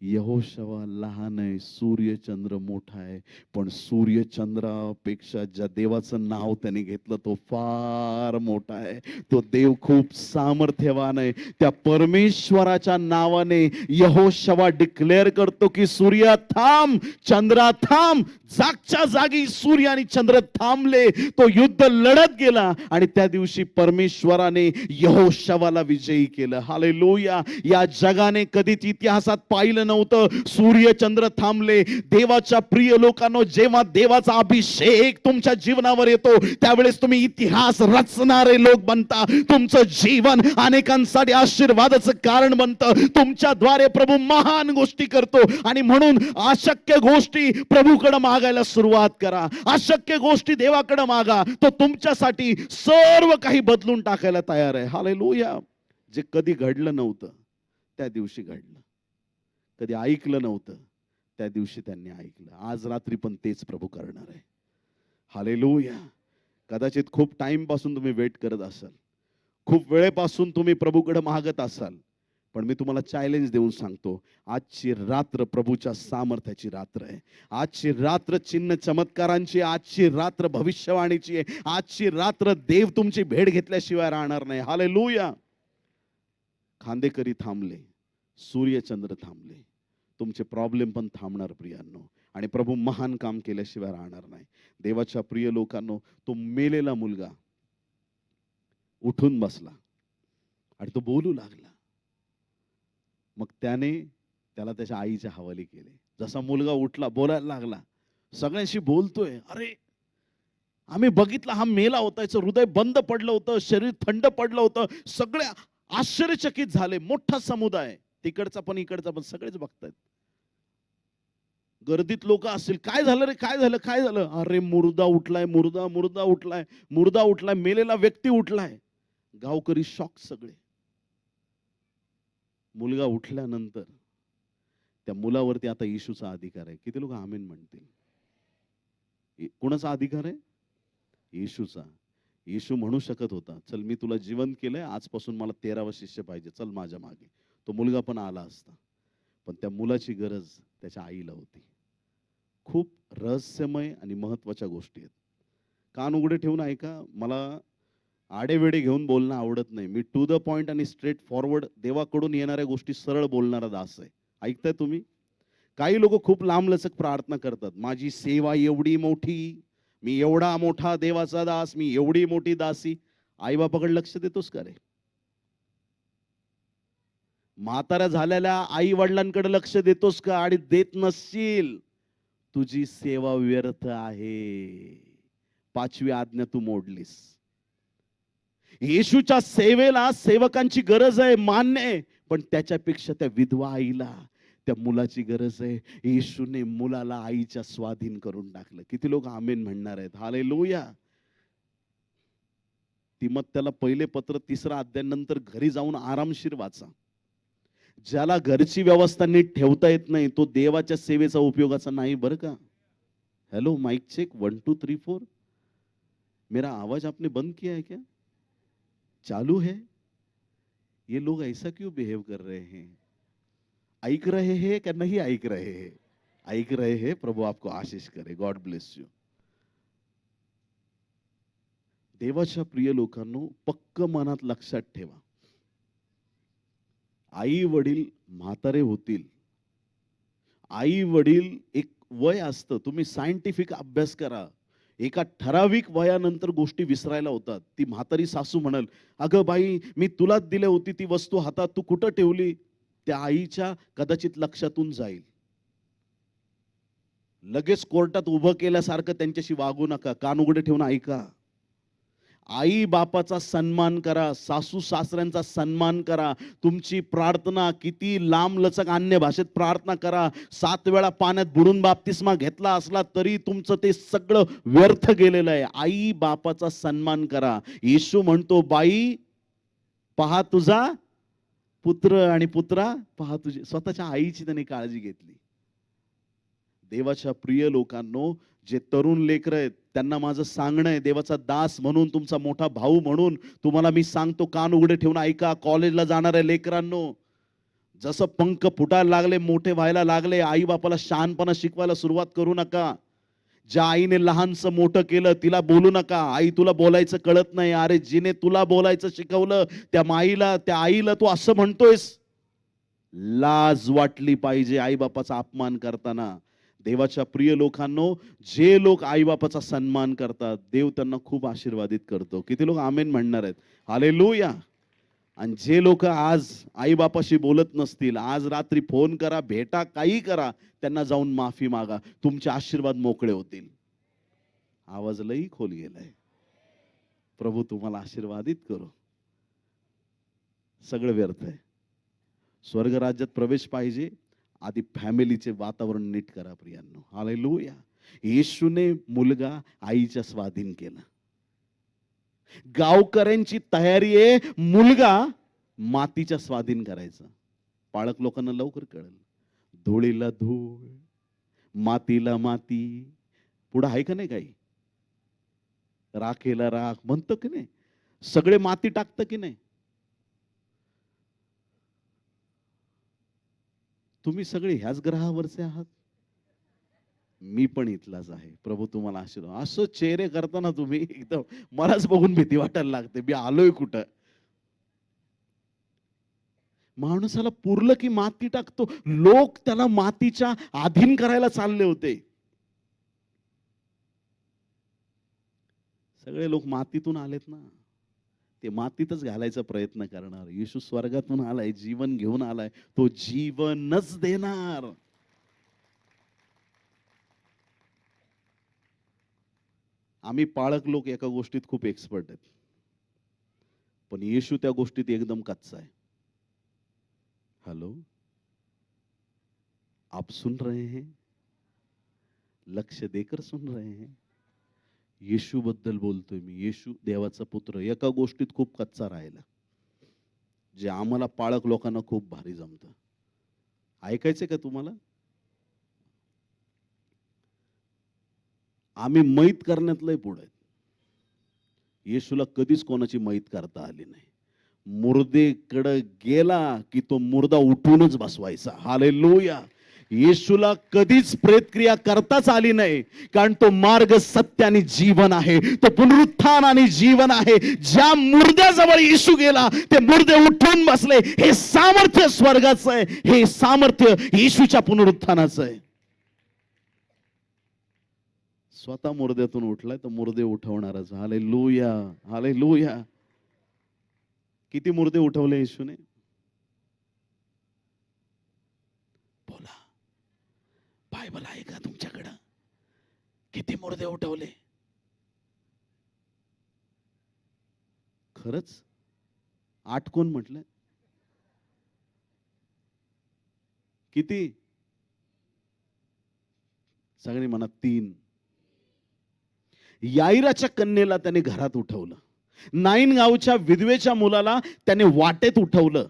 यहोशवा लहान आहे, सूर्य चंद्र मोठा आहे. पण सूर्य चंद्रापेक्षा ज्या देवाचं नाव त्याने घेतलं तो फार मोठा आहे. तो देव खूप सामर्थ्यवान आहे. त्या परमेश्वराच्या नावाने यहोशवा डिक्लेअर करतो की सूर्य थांब, चंद्रा थांब. जागच्या जागी सूर्य आणि चंद्र थांबले. तो युद्ध लढत गेला आणि त्या दिवशी परमेश्वराने यहोशवाला विजयी केलं. हालेलुया. या जगाने कधीच इतिहासात पाहिलं नव्हतं. सूर्य चंद्र थांबले. देवाच्या प्रिय लोकांनो, जेव्हा देवाचा अभिषेक तुमच्या जीवनावर येतो त्यावेळेस तुम्ही इतिहास रचणारे लोक बनता. तुमचं जीवन अनेकांसाठी आशीर्वादाचं कारण बनतं. तुमच्याद्वारे प्रभू महान गोष्टी करतो. आणि म्हणून अशक्य गोष्टी प्रभूकडे मागायला सुरुवात करा. अशक्य गोष्टी देवाकडे मागा. तो तुमच्यासाठी सर्व काही बदलून टाकायला तयार आहे. हालेलुया. जे कधी घडलं नव्हतं त्या दिवशी घडलं. कधी ऐकलं नव्हतं त्या दिवशी त्यांनी ऐकलं. आज रात्री पण तेच प्रभू करणार आहे. हालेलुया. कदाचित खूप टाइम पासून तुम्ही वेट करत असाल, खूप वेळेपासून तुम्ही प्रभूकडे मागत असाल, पण मी तुम्हाला चॅलेंज देऊन सांगतो, आजची रात्र प्रभूच्या सामर्थ्याची रात्र आहे. आजची रात्र चिन्ह चमत्कारांची, आजची रात्र भविष्यवाणीची आहे. आजची रात्र देव तुमची भेट घेतल्याशिवाय राहणार नाही. हालेलुया. खांदेकरी थांबले, सूर्यचंद्र थांबले, तुमचे प्रॉब्लेम पण थांबणार प्रियांनो. आणि प्रभू महान काम केल्याशिवाय राहणार नाही. देवाच्या प्रिय लोकांनो, तो मेलेला मुलगा उठून बसला आणि तो बोलू लागला. मग त्याला त्याच्या आईच्या हवाली केले. जसा मुलगा उठला, बोलायला लागला, सगळ्यांशी बोलतोय. अरे आम्ही बघितलं, हा मेला होता, याचं हृदय बंद पडलं होतं, शरीर थंड पडलं होतं. सगळे आश्चर्यचकित झाले. मोठा समुदाय, तिकडचा पण इकडचा पण, सगळेच बघतायत. गर्दीत लोक असतील, काय झालं रे, काय झालं, काय झालं? अरे मुर्दा उठलाय, मुर्दा मुर्दा उठलाय, मुर्दा उठलाय, मेलेला व्यक्ती उठलाय. गावकरी शॉक सगळे. मुलगा उठल्यानंतर त्या मुलावरती आता येशूचा अधिकार आहे. किती लोक आमेन म्हणतील? कोणाचा अधिकार आहे? येशूचा. येशू म्हणू शकत होता, चल मी तुला जिवंत केलंय, आजपासून मला 13वा शिष्य पाहिजे, चल माझ्या मागे. तो मुलगा पण आला असता. पण त्या मुलाची गरज त्याच्या आईला होती. खूप रहस्यमय आणि महत्वाच्या गोष्टी आहेत. कान उघडे ठेवून ऐका. मला आडेवेडे घेऊन बोलणं आवडत नाही. मी टू द पॉइंट आणि स्ट्रेट फॉरवर्ड देवाकडून येणाऱ्या गोष्टी सरळ बोलणारा दास आहे. ऐकताय तुम्ही? काही लोक खूप लांबलचक प्रार्थना करतात. माझी सेवा एवढी मोठी, मी एवढा मोठा देवाचा दास, मी एवढी मोठी दासी. आई बापाकडे लक्ष देतोस का रे? म्हाताऱ्या झालेल्या आई वडिलांकडे लक्ष देतोस का? आणि देत नसशील, तुझी सेवा व्यर्थ आहे. 5वी आज्ञा तू मोडलीस. येशूच्या सेवेला सेवकांची गरज आहे, मान्य आहे. पण त्याच्यापेक्षा त्या विधवा आईला त्या मुलाची गरज आहे. येशूने मुलाला आईच्या स्वाधीन करून टाकलं. किती लोक आमेन म्हणणार आहेत? हालेलुया. तिमोथेला पहिले पत्र 3रा अध्याय नंतर घरी जाऊन आरामशीर वाचा. ज्याला घरची व्यवस्था नीट ठेवता येत नाही तो देवाच्या सेवेचा उपयोगाचा नाही बरं का. Hello mike check 1 2 3 4. मेरा आवाज आपने बंद किया है क्या? चालू है? ये लोग ऐसा क्यों बिहेव कर रहे हैं? ऐक रहे हैं क्या नहीं ऐक रहे हैं? ऐक रहे हैं. प्रभु आपको आशीष करे. God bless you. देवाच्या प्रिय लोकांनो, पक्क मनात लक्षात ठेवा, आई वडील म्हातारे होतील. आई वडील एक वय असतं. तुम्ही सायंटिफिक अभ्यास करा. एका ठराविक वयानंतर गोष्टी विसरायला होतात. ती म्हातारी सासू म्हणाल, अगं बाई मी तुलाच दिली होती ती वस्तू हातात, तू कुठं ठेवली? त्या आईच्या कदाचित लक्षातून जाईल. लगेच कोर्टात उभं केल्यासारखं त्यांच्याशी वागू नका. कान उघडे ठेवून ऐका. आई बापाचा सन्मान करा. सासू सासऱ्यांचा सन्मान करा. तुमची प्रार्थना किती लांब लचक अन्य भाषेत प्रार्थना करा. 7 वेळा पाण्यात बुडून बाप्तिस्मा घेतला असला तरी तुमचं ते सगळं व्यर्थ गेलेलं आहे. आई बापाचा सन्मान करा. येशू म्हणतो, बाई पहा तुझा पुत्र आणि पुत्रा पहा तुझी. स्वतःच्या आईची त्याने काळजी घेतली. देवाच्या प्रिय लोकांनो, जे तरुण लेकर आहेत त्यांना माझं सांगणं आहे, देवाचा दास म्हणून, तुमचा मोठा भाऊ म्हणून तुम्हाला मी सांगतो, कान उघडे ठेवून ऐका. कॉलेजला जाणाऱ्या लेकरांनो, जसं पंख फुटायला लागले, मोठे व्हायला लागले, आई बापाला शहाणपणा शिकवायला सुरुवात करू नका. ज्या आईने लहानसं मोठं केलं तिला बोलू नका. आई तुला बोलायचं कळत नाही. अरे जिने तुला बोलायचं शिकवलं त्या माईला, त्या आईला तू असं म्हणतोयस. लाज वाटली पाहिजे आई बापाचा अपमान करताना. देवाच्या प्रिय लोकांनो, जे लोक आईबापाचा सन्मान करतात देव त्यांना खूप आशीर्वादित करतो. किती लोक आमेन म्हणणार आहेत? हालेलुया. आणि जे लोक आज आईबापाशी बोलत नसतील, आज रात्री फोन करा, भेटा, काही करा, त्यांना जाऊन माफी मागा. तुमचे आशीर्वाद मोकळे होतील. आवाज लई खोल गेलाय. प्रभू तुम्हाला आशीर्वादित करो. सगळं व्यर्थ आहे. स्वर्ग राज्यात प्रवेश पाहिजे, आधी फॅमिलीचे वातावरण नीट करा प्रियांनो. हालेलुया. येशूने मुलगा आईच्या स्वाधीन केला. गावकऱ्यांची तयारी आहे मुलगा मातीच्या स्वाधीन करायचा. पाळक लोकांना लवकर कळेल. धुळीला धूळ, मातीला माती, पुढं आहे का नाही काही? राखेला राख म्हणतं की नाही? सगळे माती टाकतं की नाही? तुम्ही सगळे ह्याच ग्रहावरचे आहात. मी पण इथलाच आहे. प्रभू तुम्हाला आशीर्वाद. असं चेहरे करताना तुम्ही एकदम मलाच बघून भीती वाटायला लागते. मी आलोय कुठं? माणसाला पुरलं की माती टाकतो. लोक त्याला मातीच्या अधीन करायला चालले होते. सगळे लोक मातीतून आलेत ना, ते मातीतच घालायचा प्रयत्न करणार. येशू स्वर्गातून आलाय, जीवन घेऊन आलाय, तो जीवनच देणार. आम्ही पाळक लोक एका गोष्टीत खूप एक्सपर्ट आहेत, पण येशू त्या गोष्टीत एकदम कच्चा आहे. हेलो, आप सुन रहे हैं? लक्ष देकर सुन रहे हैं? येशू बद्दल बोलतोय मी. येशू देवाचा पुत्र एका गोष्टीत खूप कच्चा राहिला, जे आम्हाला पाळक लोकांना खूप भारी जमतं. ऐकायचंय का तुम्हाला? आम्ही मैत करण्यात लय पुढे. येशूला कधीच कोणाची मैत करता आली नाही. मुर्देकडे गेला की तो मुर्दा उठूनच बसवायचा. हालेलुया. येशूला कधीच प्रेतक्रिया करताच आली नाही, कारण तो मार्ग, सत्य आणि जीवन आहे. तो पुनरुत्थान आणि जीवन आहे. ज्या मुर्द्याजवळ येशू गेला ते मुर्दे उठून बसले. हे सामर्थ्य स्वर्गाचं आहे. हे सामर्थ्य येशूच्या पुनरुत्थानाचं आहे. स्वतः मुर्द्यातून उठलाय तर मुर्दे उठवणारच. Hallelujah, hallelujah. किती मुर्दे उठवले येशूने? बोला, बायबल आहे का तुमच्याकडं? किती मुर्दे उठवले? खरंच 8 कोण म्हटलं? किती? सगळी म्हणा 3. याईराच्या कन्येला त्याने घरात उठवलं. नाईन गावच्या विधवेच्या मुलाला त्याने वाटेत उठवलं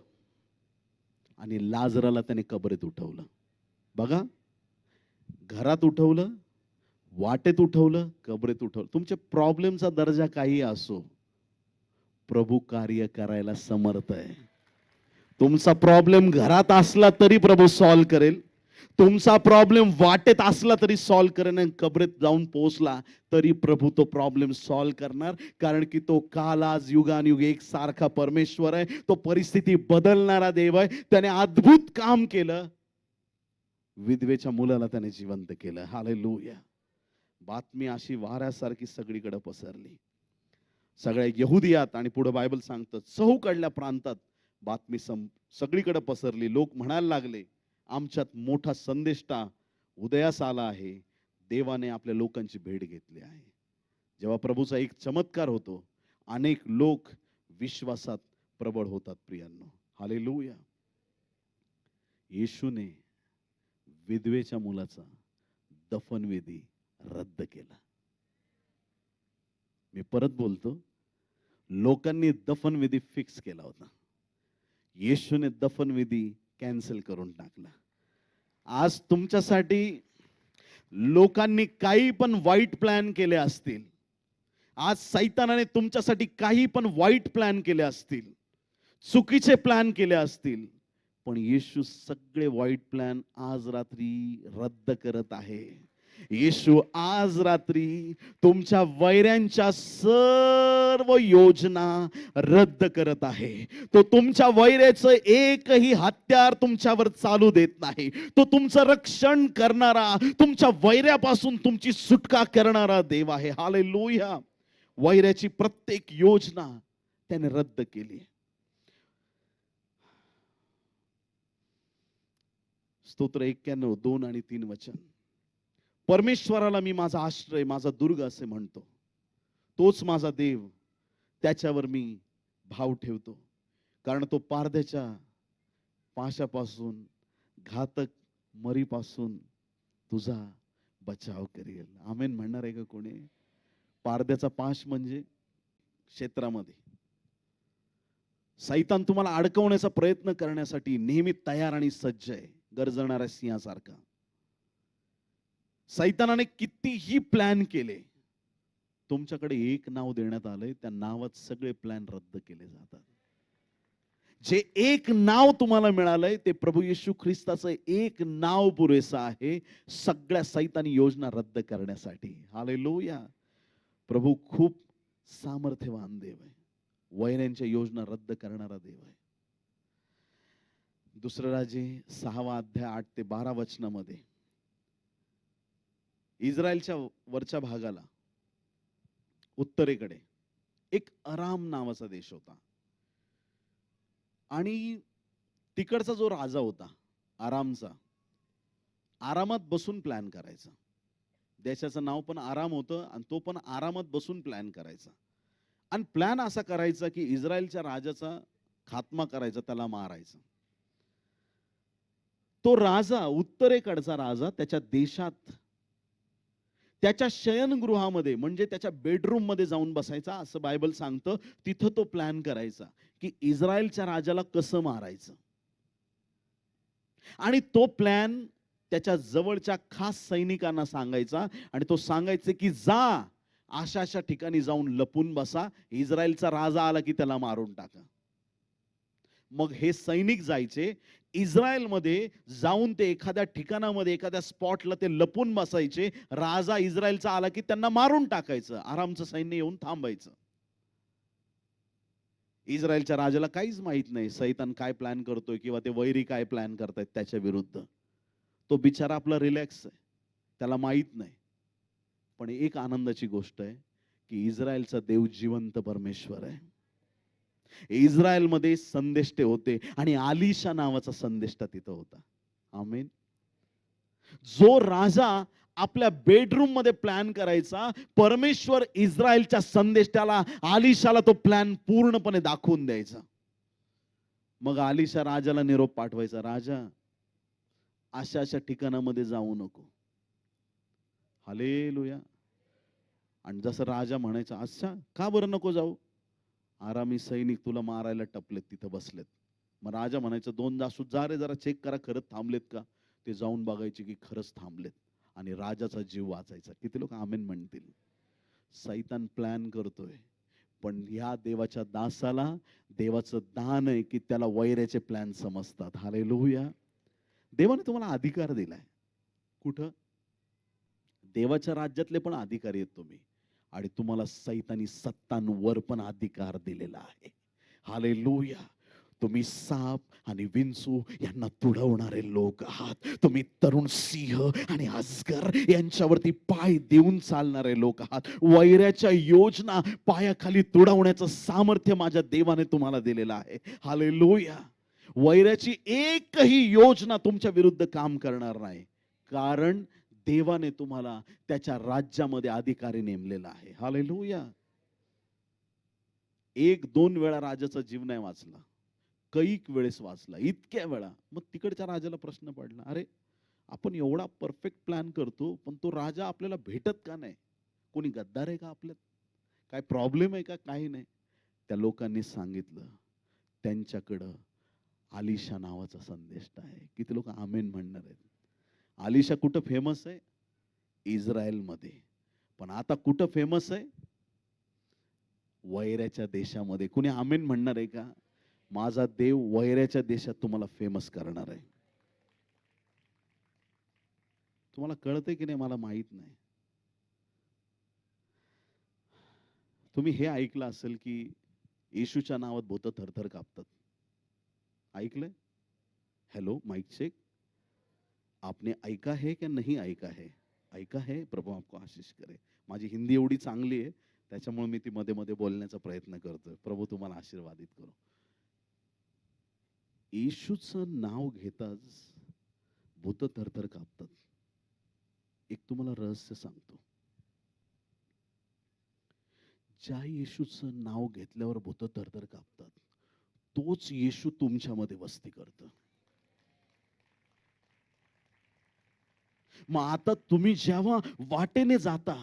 आणि लाजराला त्याने कबरेत उठवलं. बघा, घरात उठवलं, वाटेत उठवलं, कबरेत उठवलं. तुमच्या प्रॉब्लेमचा दर्जा काही असो, प्रभू कार्य करायला समर्थ आहे. तुमचा प्रॉब्लेम घरात असला तरी प्रभू सॉल्व करेल. तुमचा प्रॉब्लेम वाटेत असला तरी सॉल्व करेल आणि कबरेत जाऊन पोहोचला तरी प्रभू तो प्रॉब्लेम सॉल्व करणार. कारण की तो काल आज युगानुयुग एक सारखा परमेश्वर आहे. तो परिस्थिती बदलणारा देव आहे. त्याने अद्भुत काम केलं. विधवेच्या मुलाला त्याने जिवंत केलं. हालेलुया. बातमी अशी वाऱ्यासारखी सगळीकडे पसरली. सगळ्या यहुदियात आणि पुढे बायबल सांगतं चहूकडल्या प्रांतात बातमी सगळीकडे पसरली. लोक म्हणायला लागले, आमच्यात मोठा संदेष्टा उदयास आला आहे. देवाने आपल्या लोकांची भेट घेतली आहे. जेव्हा प्रभूचा एक चमत्कार होतो, अनेक लोक विश्वासात प्रबळ होतात. प्रियांनो, हालेलुया. येशूने विधवेच्या मुलाचा दफनविधी रद्द केला. मी परत बोलतो, लोकांनी दफनविधी फिक्स केला होता. येशूने दफनविधी कॅन्सल करून टाकला. आज तुमच्यासाठी लोकांनी काही पण वाईट प्लॅन केले असतील, आज सैतानाने तुमच्यासाठी काही पण वाईट प्लॅन केले असतील, चुकीचे प्लॅन केले असतील, पण येशू सगळे वाईट प्लॅन आज रात्री रद्द करत आहे. येशू आज रात्री तुमच्या वैऱ्यांच्या सर्व योजना रद्द करत आहे. तो तुमच्या वैऱ्याचं एकही हत्यार तुमच्यावर चालू देत नाही. तो तुमचं रक्षण करणारा, तुमच्या वैऱ्यापासून तुमची सुटका करणारा देव आहे. हालेलुया. वैऱ्याची प्रत्येक योजना त्याने रद्द केली. स्तोत्र 91, 2 आणि 3 वचन. परमेश्वराला मी माझा आश्रय, माझा दुर्ग असे म्हणतो. तोच माझा देव, त्याच्यावर मी भाव ठेवतो. कारण तो पारध्याच्या पाशापासून, घातक मरीपासून तुझा बचाव करेल. आमेन म्हणणार आहे का कोणी? पारध्याचा पाश म्हणजे क्षेत्रामध्ये सैतान तुम्हाला अडकवण्याचा प्रयत्न करण्यासाठी नेहमी तयार आणि सज्ज आहे, गरजणाऱ्या सिंहासारखा. सैतानाने कितीही प्लॅन केले, तुमच्याकडे एक नाव देण्यात आलंय, त्या नावात सगळे प्लॅन रद्द केले जातात. जे एक नाव तुम्हाला मिळालंय ते प्रभू येशू ख्रिस्ताचं एक नाव पुरेसं आहे सगळ्या सैतानी योजना रद्द करण्यासाठी. हालेलुया. प्रभू खूप सामर्थ्यवान देव आहे. वैऱ्यांच्या योजना रद्द करणारा देव आहे. दुसरं राजे 6 अध्याय 8 ते 12 वचनामध्ये इस्रायलच्या वरच्या भागाला उत्तरेकडे एक अराम नावाचा देश होता. आणि तिकडचा जो राजा होता आरामचा, आरामात बसून प्लॅन करायचा. देशाचं नाव पण आराम होतं आणि तो पण आरामात बसून प्लॅन करायचा. आणि प्लॅन असा करायचा की इस्रायलच्या राजाचा खात्मा करायचा, त्याला मारायचा. तो राजा, उत्तरेकडचा राजा, त्याच्या देशात त्याच्या शयनगृहामध्ये म्हणजे त्याच्या बेडरूम मध्ये जाऊन बसायचा, असं बायबल सांगतं. तिथं तो प्लॅन करायचा की इस्रायलच्या राजाला कसं मारायचं. आणि तो प्लॅन त्याच्या जवळच्या खास सैनिकांना सांगायचा आणि तो सांगायचे की जा अशा अशा ठिकाणी जाऊन लपून बसा, इस्रायलचा राजा आला की त्याला मारून टाका. मग हे सैनिक जायचे इस्रायल मध्ये जाऊन ते एखाद्या ठिकाणामध्ये एखाद्या स्पॉटला ते लपून बसायचे. राजा इस्रायलचा आला की त्यांना मारून टाकायचं. आरामचं सैन्य येऊन थांबायचं. इस्रायलच्या राजाला काहीच माहित नाही सैतान काय प्लॅन करतोय किंवा ते वैरी काय प्लॅन करतायत त्याच्या विरुद्ध. तो बिचारा आपला रिलॅक्स आहे, त्याला माहित नाही. पण एक आनंदाची गोष्ट आहे की इस्रायलचा देव जिवंत परमेश्वर आहे. इस्रायल मध्ये संदेष्टे होते आणि आलिशा नावाचा संदेष्टा तिथं होता. आमेन. जो राजा आपल्या बेडरूम मध्ये प्लॅन करायचा, परमेश्वर इस्रायलच्या संदेष्टाला, आलिशाला तो प्लॅन पूर्णपणे दाखवून द्यायचा. मग आलिशा राजाला निरोप पाठवायचा, राजा अशा अशा ठिकाणामध्ये जाऊ नको. हालेलुया. आणि जसं राजा म्हणायचा, अच्छा का बरं नको जाऊ? आरामी सैनिक तुला मारायला टपलेत, तिथं बसलेत. मग राजा म्हणायचं, 2 जासूस जा रे, जरा चेक करा खरंच थांबलेत का. ते जाऊन बघायचे की खरंच थांबलेत आणि राजाचा जीव वाचायचा. किती लोक आमेन म्हणतील? सैतान प्लॅन करतोय, पण ह्या देवाच्या दासाला देवाचं दान आहे की त्याला वैऱ्याचे प्लॅन समजतात. हालेलुया. देवाने तुम्हाला अधिकार दिलाय. कुठं? देवाच्या राज्यातले पण अधिकारी आहेत तुम्ही. आणि तुम्हाला सैतानी सत्तांवर पण अधिकार दिलेला आहे. हालेलुया. तुम्ही साप आणि विंचू यांना तुडवणारे लोक आहात. तुम्ही तरुण सिंह आणि अजगर यांच्यावरती पाय देऊन चालणारे लोक आहात. वैऱ्याच्या योजना पायाखाली तुडवण्याचं सामर्थ्य माझ्या देवाने तुम्हाला दिलेलं आहे. हालेलुया. वैऱ्याची एकही योजना तुमच्या विरुद्ध काम करणार नाही, कारण देवाने तुम्हाला त्याच्या राज्यामध्ये अधिकारी नेमलेला आहे. हालेलुया. 1-2 वेळा राजाचा जीव नाही वाचला, कैक वेळेस वाचला, इतक्या वेळा. मग तिकडच्या राजाला प्रश्न पडला, अरे आपण एवढा परफेक्ट प्लॅन करतो, पण तो राजा आपल्याला भेटत का नाही? कोणी गद्दार आहे का आपल्यात? काय प्रॉब्लेम आहे का? काही नाही. त्या लोकांनी सांगितलं, त्यांच्याकडं आलिशा नावाचा संदेश आहे. किती लोक आमेन म्हणणार आहेत? आलिशा कुठं फेमस आहे? इस्रायलमध्ये. पण आता कुठं फेमस आहे? वैऱ्याच्या देशामध्ये. कुणी आमेन म्हणणार आहे का? माझा देव वैऱ्याच्या देशात तुम्हाला फेमस करणार आहे. तुम्हाला कळतंय की नाही मला माहित नाही. तुम्ही हे ऐकलं असेल की येशूच्या नावात भूत थरथर कापतात. ऐकलंय? Hello mike check. आपने ऐका है क्या नहीं ऐका है? ऐका है. प्रभू आपको आशीष करे. माझी हिंदी एवढी चांगली आहे त्याच्यामुळे मी ती मध्ये मध्ये बोलण्याचा प्रयत्न करतोय. प्रभू तुम्हाला आशीर्वादित करो. येशूचं नाव घेताच भूत थरथर कापतात. एक तुम्हाला रहस्य सांगतो. ज्या येशूचं नाव घेतल्यावर भूत थरथर कापतात, तोच येशू तुमच्यामध्ये वस्ती करतो. मग आता तुम्ही जेव्हा वाटेने जाता,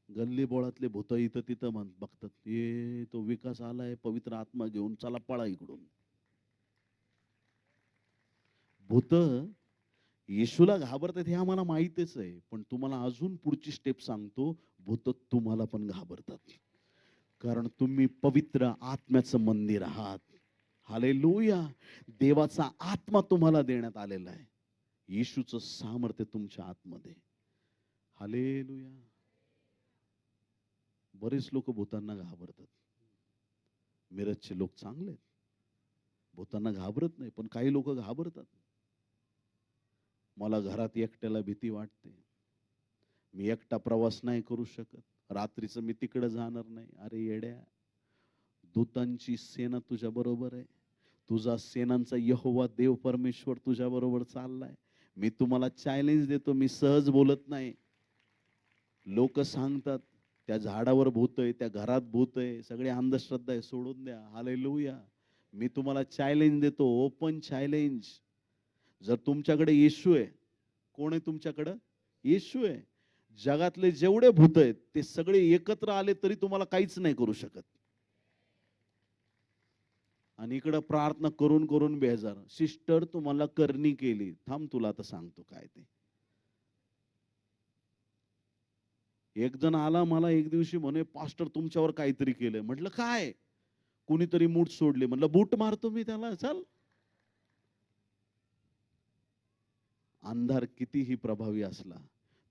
गल्ली बोळातले भूत इथं तिथं बघतात, ये तो विकास आलाय पवित्र आत्मा घेऊन, चला पळा इकडून. भूत येशूला घाबरतात हे आम्हाला माहितीच आहे, पण तुम्हाला अजून पुढची स्टेप सांगतो. भूत तुम्हाला पण घाबरतात, कारण तुम्ही पवित्र आत्म्याचं मंदिर आहात. हालेलुया. देवाचा आत्मा तुम्हाला देण्यात आलेला आहे. येशूचं सामर्थ्य तुमच्या आतमध्ये. हालेलुया. बरेच लोक भूतांना घाबरतात. मिरजचे लोक चांगले आहेत, भूतांना घाबरत नाही, पण काही लोक घाबरतात. मला घरात एकट्याला भीती वाटते, मी एकटा प्रवास नाही करू शकत, रात्रीचं मी तिकडे जाणार नाही. अरे येड्या, दूतांची सेना तुझ्या बरोबर आहे. तुझा सेनांचा यहोवा देव परमेश्वर तुझ्या बरोबर चाललाय. मी तुम्हाला चॅलेंज देतो, मी सहज बोलत नाही. लोक सांगतात त्या झाडावर भूत आहे, त्या घरात भूत आहे, सगळे अंधश्रद्धा आहे, सोडून द्या. हालेलुया. मी तुम्हाला चॅलेंज देतो, ओपन चॅलेंज. जर तुमच्याकडे येशू आहे, कोण आहे तुमच्याकडे? येशू आहे. जगातले जेवढे भूत आहेत ते सगळे एकत्र आले तरी तुम्हाला काहीच नाही करू शकत. आणि इकडं प्रार्थना करून करून बेजार. सिस्टर तुम्हाला करणी केली, थांब तुला आता सांगतो काय ते. एक जण आला मला एक दिवशी, म्हणे पास्टर तुमच्यावर काहीतरी केलंय. म्हटलं काय? कुणीतरी मूठ सोडली. म्हटलं बूट मारतो मी त्याला, चल. अंधार कितीही प्रभावी असला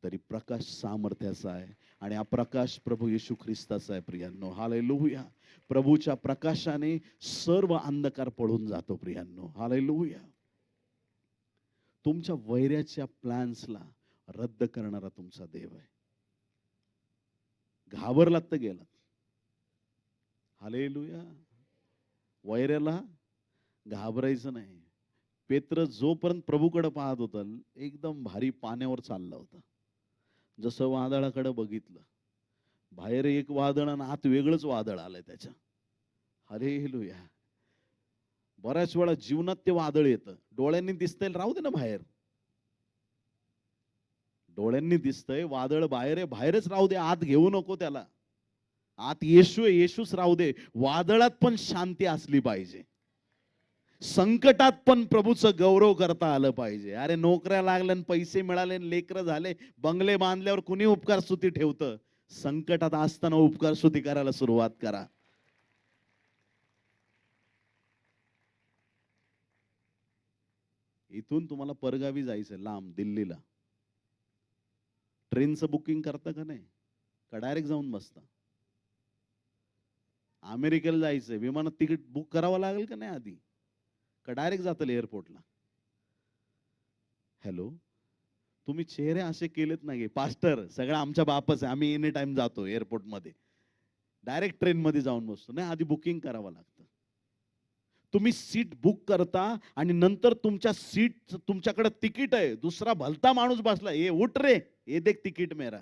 तरी प्रकाश सामर्थ्याचा आहे, आणि हा प्रकाश प्रभू येशू ख्रिस्ताचा आहे प्रियांनो. हालेलुया. प्रभूच्या प्रकाशाने सर्व अंधकार पळून जातो प्रियांनो. हालेलुया. तुमच्या वैऱ्याच्या प्लॅन्सला रद्द करणारा तुमचा देव आहे. घाबरलात तर गेलात. हालेलुया. वैऱ्याला घाबरायचं नाही. पेत्र जोपर्यंत प्रभूकडे पाहत होता, एकदम भारी पाण्यावर चालला होता. जसं वादळाकडे बघितलं, बाहेर एक वादळ आणि आत वेगळंच वादळ आलंय त्याच्या. हालेलुया. बऱ्याच वेळा जीवनात ते वादळ येतं. डोळ्यांनी दिसतंय, राहू दे ना बाहेर. डोळ्यांनी दिसतंय वादळ बाहेर आहे, बाहेरच राहू दे, आत घेऊ नको त्याला. आत येशू आहे, येशूच राहू दे. वादळात पण शांती असली पाहिजे. संकटात पण प्रभूचं गौरव करता आलं पाहिजे. अरे नोकऱ्या लागल्या, पैसे मिळाले, लेकरं झाले, बंगले बांधल्यावर कुणी उपकार स्तुती ठेवतं? संकटात असताना उपकार स्तुती करायला सुरुवात करा. इथून तुम्हाला परगावी जायचंय, लांब दिल्लीला. ट्रेनचं बुकिंग करता का नाही? का डायरेक्ट जाऊन बसता? अमेरिकेला जायचंय, विमानात तिकीट बुक करावं लागेल का नाही आधी? का डायरेक्ट जाताल एअरपोर्टला? हॅलो, तुम्ही चेहरे असे केलेत नाही, पास्टर सगळं आमच्या बापच आहे, आम्ही एनी टाइम जातो एअरपोर्टमध्ये. डायरेक्ट ट्रेन मध्ये जाऊन बसतो? नाही, आधी बुकिंग करावं लागतं. तुम्ही सीट बुक करता आणि नंतर तुमच्या सीट, तुमच्याकडे तिकीट आहे, दुसरा भलता माणूस बसला, ए उठ रे, ये देख तिकीट मेरा.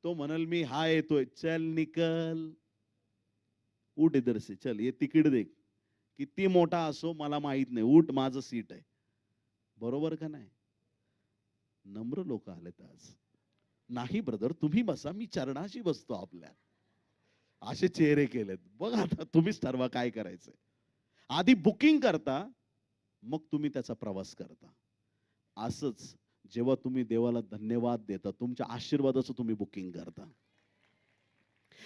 तो म्हणाल मी हा येतोय, चल निकल, उठ इधर से, चल ये तिकीट दे. किती मोठा असो मला माहित नाही, उठ, माझं सीट आहे. बरोबर का नाही? नम्र लोक आलेत आज. नाही ब्रदर, तुम्ही बसा, मी चरणाशी बसतो आपल्या. असे चेहरे केलेत. बघा आता तुम्हीच ठरवा काय करायचंय. आधी बुकिंग करता, मग तुम्ही त्याचा प्रवास करता. असंच जेव्हा तुम्ही देवाला धन्यवाद देता, तुमच्या आशीर्वादाचं तुम्ही बुकिंग करता.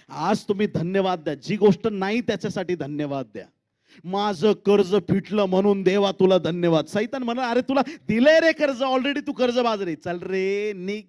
आज तुम्ही धन्यवाद द्या. जी गोष्ट नाही त्याच्यासाठी धन्यवाद द्या. माझं कर्ज फिटलं म्हणून देवा तुला धन्यवाद. सैतान म्हणा, अरे तुला दिलंय रे कर्ज, ऑलरेडी तू कर्ज बाजरी, चल रे निघ.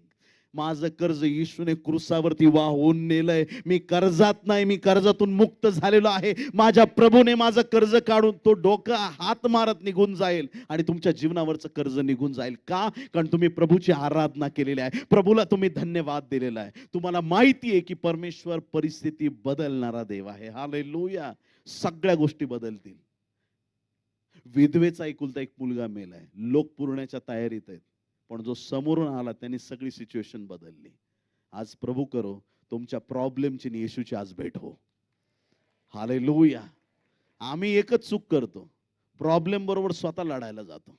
माझं कर्ज येशूने क्रुसावरती वाहून नेलंय. मी कर्जात नाही, मी कर्जातून मुक्त झालेलो आहे. माझ्या प्रभूने माझं कर्ज काढून तो डोकं हात मारत निघून जाईल आणि तुमच्या जीवनावरचं कर्ज निघून जाईल. का? कारण तुम्ही प्रभूची आराधना केलेली आहे, प्रभूला तुम्ही धन्यवाद दिलेला आहे. तुम्हाला माहिती आहे की परमेश्वर परिस्थिती बदलणारा देव आहे. हालेलुया. सगळ्या गोष्टी बदलतील. विधवेचा एकुलता एक मुलगा मेलाय, लोक पुरण्याच्या तयारीत आहेत, पण जो समोरून आला त्यांनी सगळी सिच्युएशन बदलली. आज प्रभू करो तुमच्या प्रॉब्लेमची आणि येशूची आज भेट हो. हालेलुया. आम्ही एकच चूक करतो, प्रॉब्लेम बरोबर स्वतः लढायला जातो.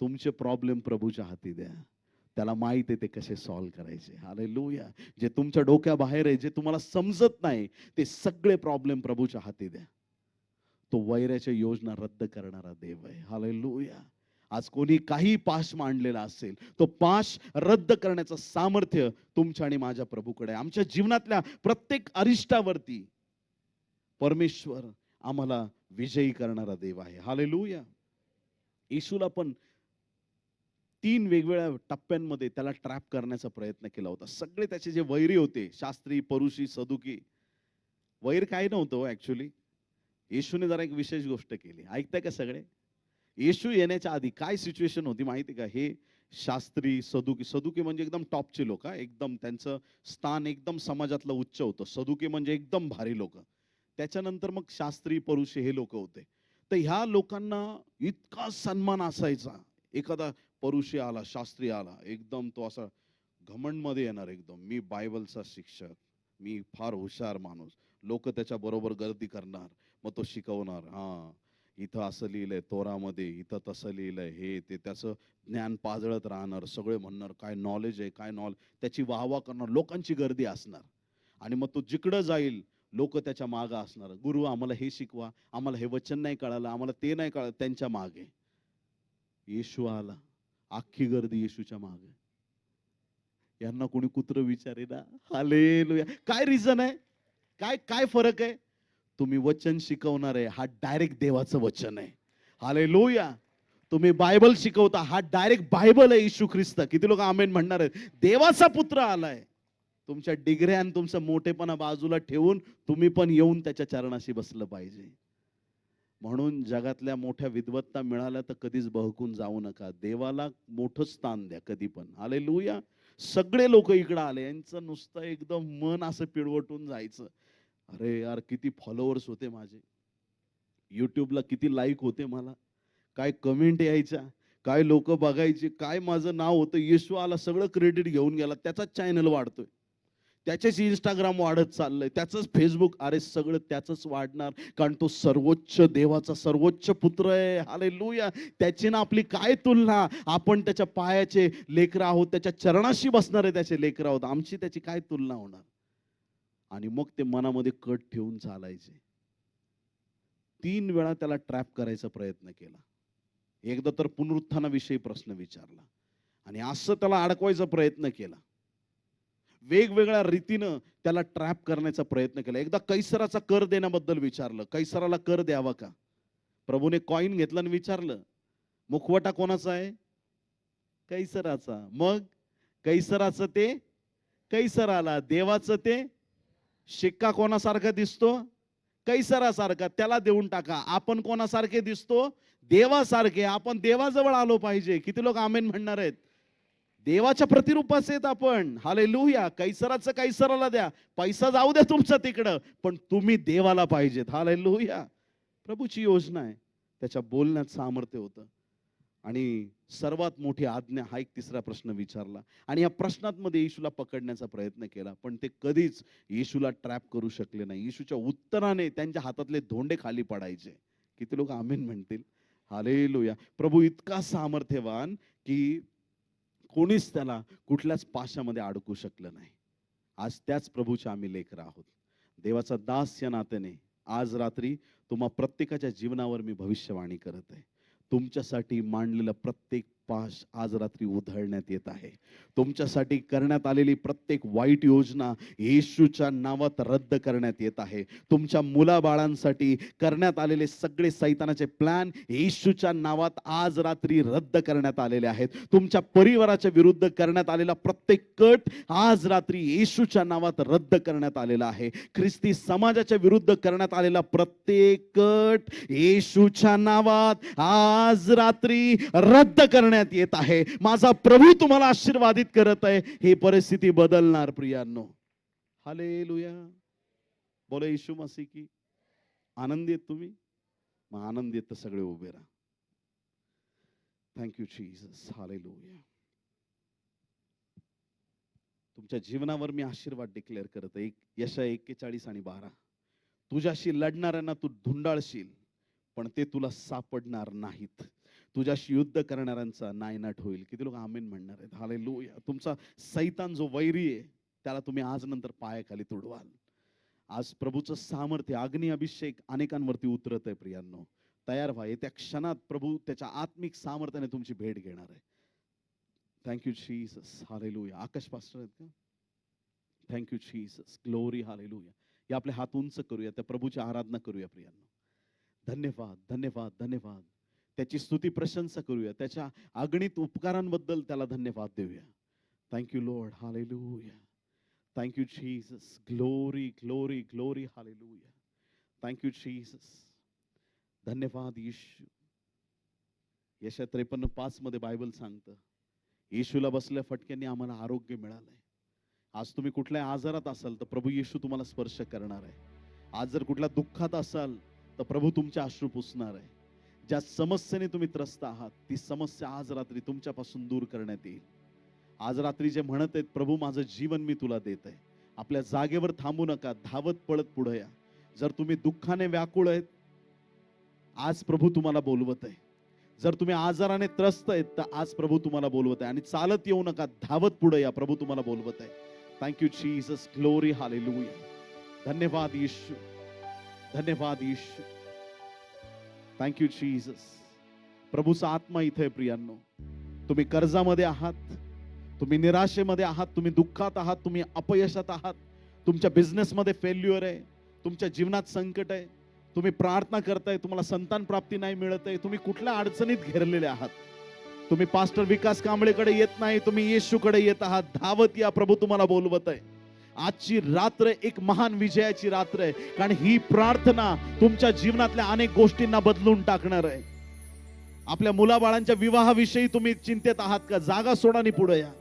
तुमचे प्रॉब्लेम प्रभूच्या हाती द्या, त्याला माहित आहे ते कसे सॉल्व्ह करायचे. हालेलुया. जे तुमच्या डोक्याबाहेर आहे, जे तुम्हाला समजत नाही, ते सगळे प्रॉब्लेम प्रभूच्या हाती द्या. तो वैराच्या योजना रद्द करणारा देव आहे. हालेलुया. आज कोणी काही पाश मांडलेला असेल, तो पाश रद्द करण्याचं सामर्थ्य तुमच्या आणि माझ्या प्रभूकडे आहे. आमच्या जीवनातल्या प्रत्येक अरिष्टावरती परमेश्वर आम्हाला विजयी करणारा देव आहे. हालेलुया. येशूला पण 3 वेगवेगळ्या टप्प्यांमध्ये त्याला ट्रॅप करण्याचा प्रयत्न केला होता. सगळे त्याचे जे वैरी होते, शास्त्री, परुषी, सदुकी, वैर काय नव्हतं ऍक्च्युली. येशूने जरा एक विशेष गोष्ट केली. ऐकताय का सगळे? येशू येण्याच्या आधी काय सिच्युएशन होती माहिती का? हे शास्त्री, सदुकी, सदुकी म्हणजे एकदम टॉपचे लोक, एकदम त्यांचं स्थान एकदम समाजातलं उच्च होतं. सदुकी म्हणजे एकदम भारी लोक. त्याच्यानंतर मग शास्त्री, परुषी हे लोक होते. तर ह्या लोकांना इतका सन्मान असायचा. एखादा परुषी आला, शास्त्री आला, एकदम तो असा घमंडमध्ये येणार, एकदम मी बायबलचा शिक्षक, मी फार हुशार माणूस. लोक त्याच्या बरोबर गर्दी करणार, मग तो शिकवणार. हा, इथं असं लिहिलंय तोरामध्ये, इथं तसं लिहिलंय, हे ते त्याचं ज्ञान पाजळत राहणार. सगळे म्हणणार काय नॉलेज आहे, काय नॉलेज, त्याची वाहवा करणार, लोकांची गर्दी असणार. आणि मग तो जिकडं जाईल लोक त्याच्या मागं असणार. गुरु आम्हाला हे शिकवा, आम्हाला हे वचन नाही कळालं, आम्हाला ते नाही कळालं. त्यांच्या मागे येशू आला, अख्खी गर्दी येशूच्या मागे. यांना कोणी कुत्र विचारेना. हालेलुया. काय रिझन आहे? काय काय फरक आहे? तुम्ही वचन शिकवणार आहे, हा डायरेक्ट देवाचं वचन आहे. हालेलुया. तुम्ही बायबल शिकवता, हा डायरेक्ट बायबल आहे, येशू ख्रिस्त. किती लोक आमेन म्हणणार आहेत? देवाचा पुत्र आलाय. तुमच्या डिग्र्या आणि तुमचा मोठेपणा बाजूला ठेवून तुम्ही पण येऊन त्याच्या चरणाशी बसलं पाहिजे. म्हणून जगातल्या मोठ्या विद्वत्ता मिळाल्या तर कधीच बहकून जाऊ नका. देवाला मोठं स्थान द्या कधी पण. हालेलुया. सगळे लोक इकडे आले, यांचं नुसतं एकदम मन असं पिळवटून जायचं. अरे यार, किती फॉलोअर्स होते माझे, युट्यूबला किती लाईक होते, मला काय कमेंट यायच्या, काय लोक बघायचे, काय माझं नाव होतं. येशू आला, सगळं क्रेडिट घेऊन गेला, त्याचाच चॅनल वाढतोय. त्याचेच इंस्टाग्राम वाढत चाललंय, त्याचंच फेसबुक, अरे सगळं त्याचंच वाढणार, कारण तो सर्वोच्च देवाचा सर्वोच्च पुत्र आहे. हालेलुया. त्याची ना आपली काय तुलना? आपण त्याच्या पायाचे लेकरं आहोत, त्याच्या चरणाशी बसणारे त्याचे लेकरं आहोत, आमची त्याची काय तुलना होणार? आणि मग ते मनामध्ये कट ठेवून चालायचे. 3 वेळा त्याला ट्रॅप करायचा प्रयत्न केला. एकदा तर पुनरुत्थानाविषयी प्रश्न विचारला आणि असं त्याला अडकवायचा प्रयत्न केला. वेगवेगळ्या रीतीनं त्याला ट्रॅप करण्याचा प्रयत्न केला. एकदा कैसराचा कर देण्याबद्दल विचारलं, कैसराला कर द्यावा का? प्रभूने कॉइन घेतला आणि विचारलं, मुखवटा कोणाचा आहे? कैसराचा. मग कैसराचं ते कैसराला, देवाचं ते शिक्का कोणासारखा दिसतो? कैसरासारखा, त्याला देऊन टाका. आपण कोणासारखे दिसतो? देवासारखे. आपण देवाजवळ आलो पाहिजे. किती लोक आमेन म्हणणार आहेत? देवाच्या प्रतिरूपाचे आहेत आपण. हालेलुया. कैसराचं कैसराला द्या, पैसा जाऊ द्या तुमचा तिकडं, पण तुम्ही देवाला पाहिजेत. हालेलुया. प्रभूची योजना आहे. त्याच्या बोलण्यात सामर्थ्य होतं. आणि सर्वात मोठी आज्ञा हा एक तिसरा प्रश्न विचारला आणि या प्रश्नांमध्ये येशूला पकडण्याचा प्रयत्न केला, पण ते कधीच येशूला ट्रॅप करू शकले नाही. येशूच्या उत्तराने त्यांच्या हातातले धोंडे खाली पडायचे. किती लोक आमेन म्हणतील? हालेलुया. प्रभू इतका सामर्थ्यवान की कोणीच त्याला कुठल्याच पाशामध्ये अडकू शकलं नाही. आज त्याच प्रभूचे आम्ही लेकरं आहोत. देवाचा दास या नात्याने आज रात्री तुम्हा प्रत्येकाच्या जीवनावर मी भविष्यवाणी करत आहे. तुमच्यासाठी मांडलेला प्रत्येक पाश आज रात्री उधळण्यात येत आहे. तुमच्यासाठी करण्यात आलेली प्रत्येक वाईट योजना येशूच्या नावात रद्द करण्यात येत आहे. तुमच्या मुलाबाळांसाठी करण्यात आलेले सगळे सैतानाचे प्लॅन येशूच्या नावात आज रात्री रद्द करण्यात आलेले आहेत. तुमच्या परिवाराच्या विरुद्ध करण्यात आलेला प्रत्येक कट आज रात्री येशूच्या नावात रद्द करण्यात आलेला आहे. ख्रिस्ती समाजाच्या विरुद्ध करण्यात आलेला प्रत्येक कट येशूच्या नावात आज रात्री रद्द करण्यात येत आहे. माझा प्रभू तुम्हाला आशीर्वादित करत आहे. ही परिस्थिती बदलणार प्रियांनो. हालेलुया. बोले येशू मसीह की. आनंदी आहेत तुम्ही? मग आनंदी आहेत तर सगळे उभे राहा. Thank you Jesus. हालेलुया. तुमच्या जीवनावर मी आशीर्वाद डिक्लेअर करत आहे. यशाया 41 आणि 12. तुझ्याशी लढणाऱ्यांना तू धुंडाळशील, पण ते तुला सापडणार नाहीत. तुझ्याशी युद्ध करणाऱ्यांचा नायनाट होईल. किती लोक आमेन म्हणणार आहेत? हालेलुया. तुमचा सैतान जो वैरी आहे त्याला तुम्ही आज नंतर पायाखाली तुडवाल. आज प्रभूचं सामर्थ्य, अग्नी अभिषेक अनेकांवरती उतरत आहे प्रियांनो. तयार व्हा. येत्या क्षणात प्रभू त्याच्या आत्मिक सामर्थ्याने तुमची भेट घेणार आहे. Thank you Jesus. हालेलुया. आकाश पास्टर आहेत का? Thank you Jesus. ग्लोरी. हालेलुया. या आपले हात उंच करूया, त्या प्रभूची आराधना करूया प्रियांनो. धन्यवाद, धन्यवाद, धन्यवाद. त्याची स्तुती प्रशंसा करूया. त्याच्या अगणित उपकारांबद्दल त्याला धन्यवाद देऊया. Thank you lord. Hallelujah. Thank you Jesus. Glory, glory, glory. Hallelujah. Thank you Jesus. धन्यवाद येशू. यशा 53:5 मध्ये बायबल सांगतं, येशूला बसल्या फटक्यांनी आम्हाला आरोग्य मिळालंय. आज तुम्ही कुठल्या आजारात असाल तर प्रभू येशू तुम्हाला स्पर्श करणार आहे. आज जर कुठल्या दुःखात असाल तर प्रभू तुमचे अश्रू पुसणार आहे. ज्या समस्येने तुम्ही त्रस्त आहात ती समस्या आज रात्री तुमच्यापासून दूर करण्यात येईल. आज रात्री जे म्हणत आहेत, प्रभू माझं जीवन मी तुला देत आहे, आपल्या जागेवर थांबू नका, धावत पळत पुढे या. जर तुम्ही दुःखाने व्याकुळ आहेत, आज प्रभू तुम्हाला बोलवत आहे. जर तुम्ही आजाराने त्रस्त आहेत तर आज प्रभू तुम्हाला बोलवत आहे. आणि चालत येऊ नका, धावत पुढे या, प्रभू तुम्हाला बोलवत आहे. Thank you Jesus. ग्लोरी. हालेलुया. धन्यवाद येशू. धन्यवाद येशू. Thank you Jesus. प्रभूचा आत्मा इथे आहे प्रियांनो. तुम्ही कर्जामध्ये आहात, तुम्ही निराशेमध्ये आहात, तुम्ही दुःखात आहात, तुम्ही अपयशात आहात, तुमच्या बिझनेसमध्ये फेल्युअर आहे, तुमच्या जीवनात संकट आहे, तुम्ही प्रार्थना करताय, तुम्हाला संतान प्राप्ती नाही मिळत आहे, तुम्ही कुठल्या अडचणीत घेरलेले आहात, तुम्ही पास्टर विकास कांबळेकडे येत नाही, तुम्ही येशूकडे येत आहात, धावत या, प्रभू तुम्हाला बोलवत आहे. आजची रात्र एक महान विजयाची रात्र आहे, कारण ही प्रार्थना तुमच्या जीवनातल्या अनेक गोष्टींना बदलून टाकणार आहे. आपल्या मुलाबाळांच्या विवाहाविषयी तुम्ही चिंतेत आहात का? जागा सोडा आणि पुढे या.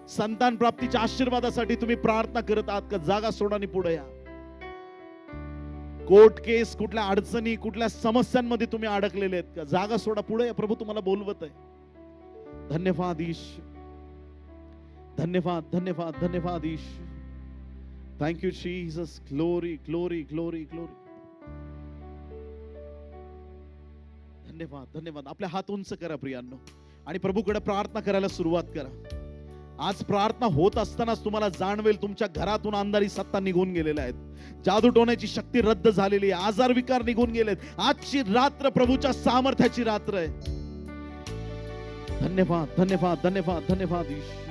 संतान प्राप्तीच्या आशीर्वादासाठी तुम्ही प्रार्थना करत आहात का? जागा सोडा आणि पुढे या. कोर्ट केस, कुठल्या अडचणी, कुठल्या समस्यांमध्ये तुम्ही अडकलेले आहेत का? जागा सोडा, पुढे या, प्रभू तुम्हाला बोलवत आहे. धन्यवाद ईश. धन्यवाद, धन्यवाद, धन्यवाद ईश. Thank you Jesus. Glory glory glory glory. धन्यवाद धन्यवाद. आपले हात उंच करा प्रियांनो आणि प्रभूकडे प्रार्थना करायला सुरुवात करा. आज प्रार्थना होत असतानाच तुम्हाला जाणवेल तुमच्या घरातून अंधारी सत्ता निघून गेलेल्या आहेत, जादू टोण्याची शक्ती रद्द झालेली आहे, आजार विकार निघून गेलेत. आजची रात्र प्रभूच्या सामर्थ्याची रात्र आहे. धन्यवाद धन्यवाद धन्यवाद धन्यवाद ईश्वर.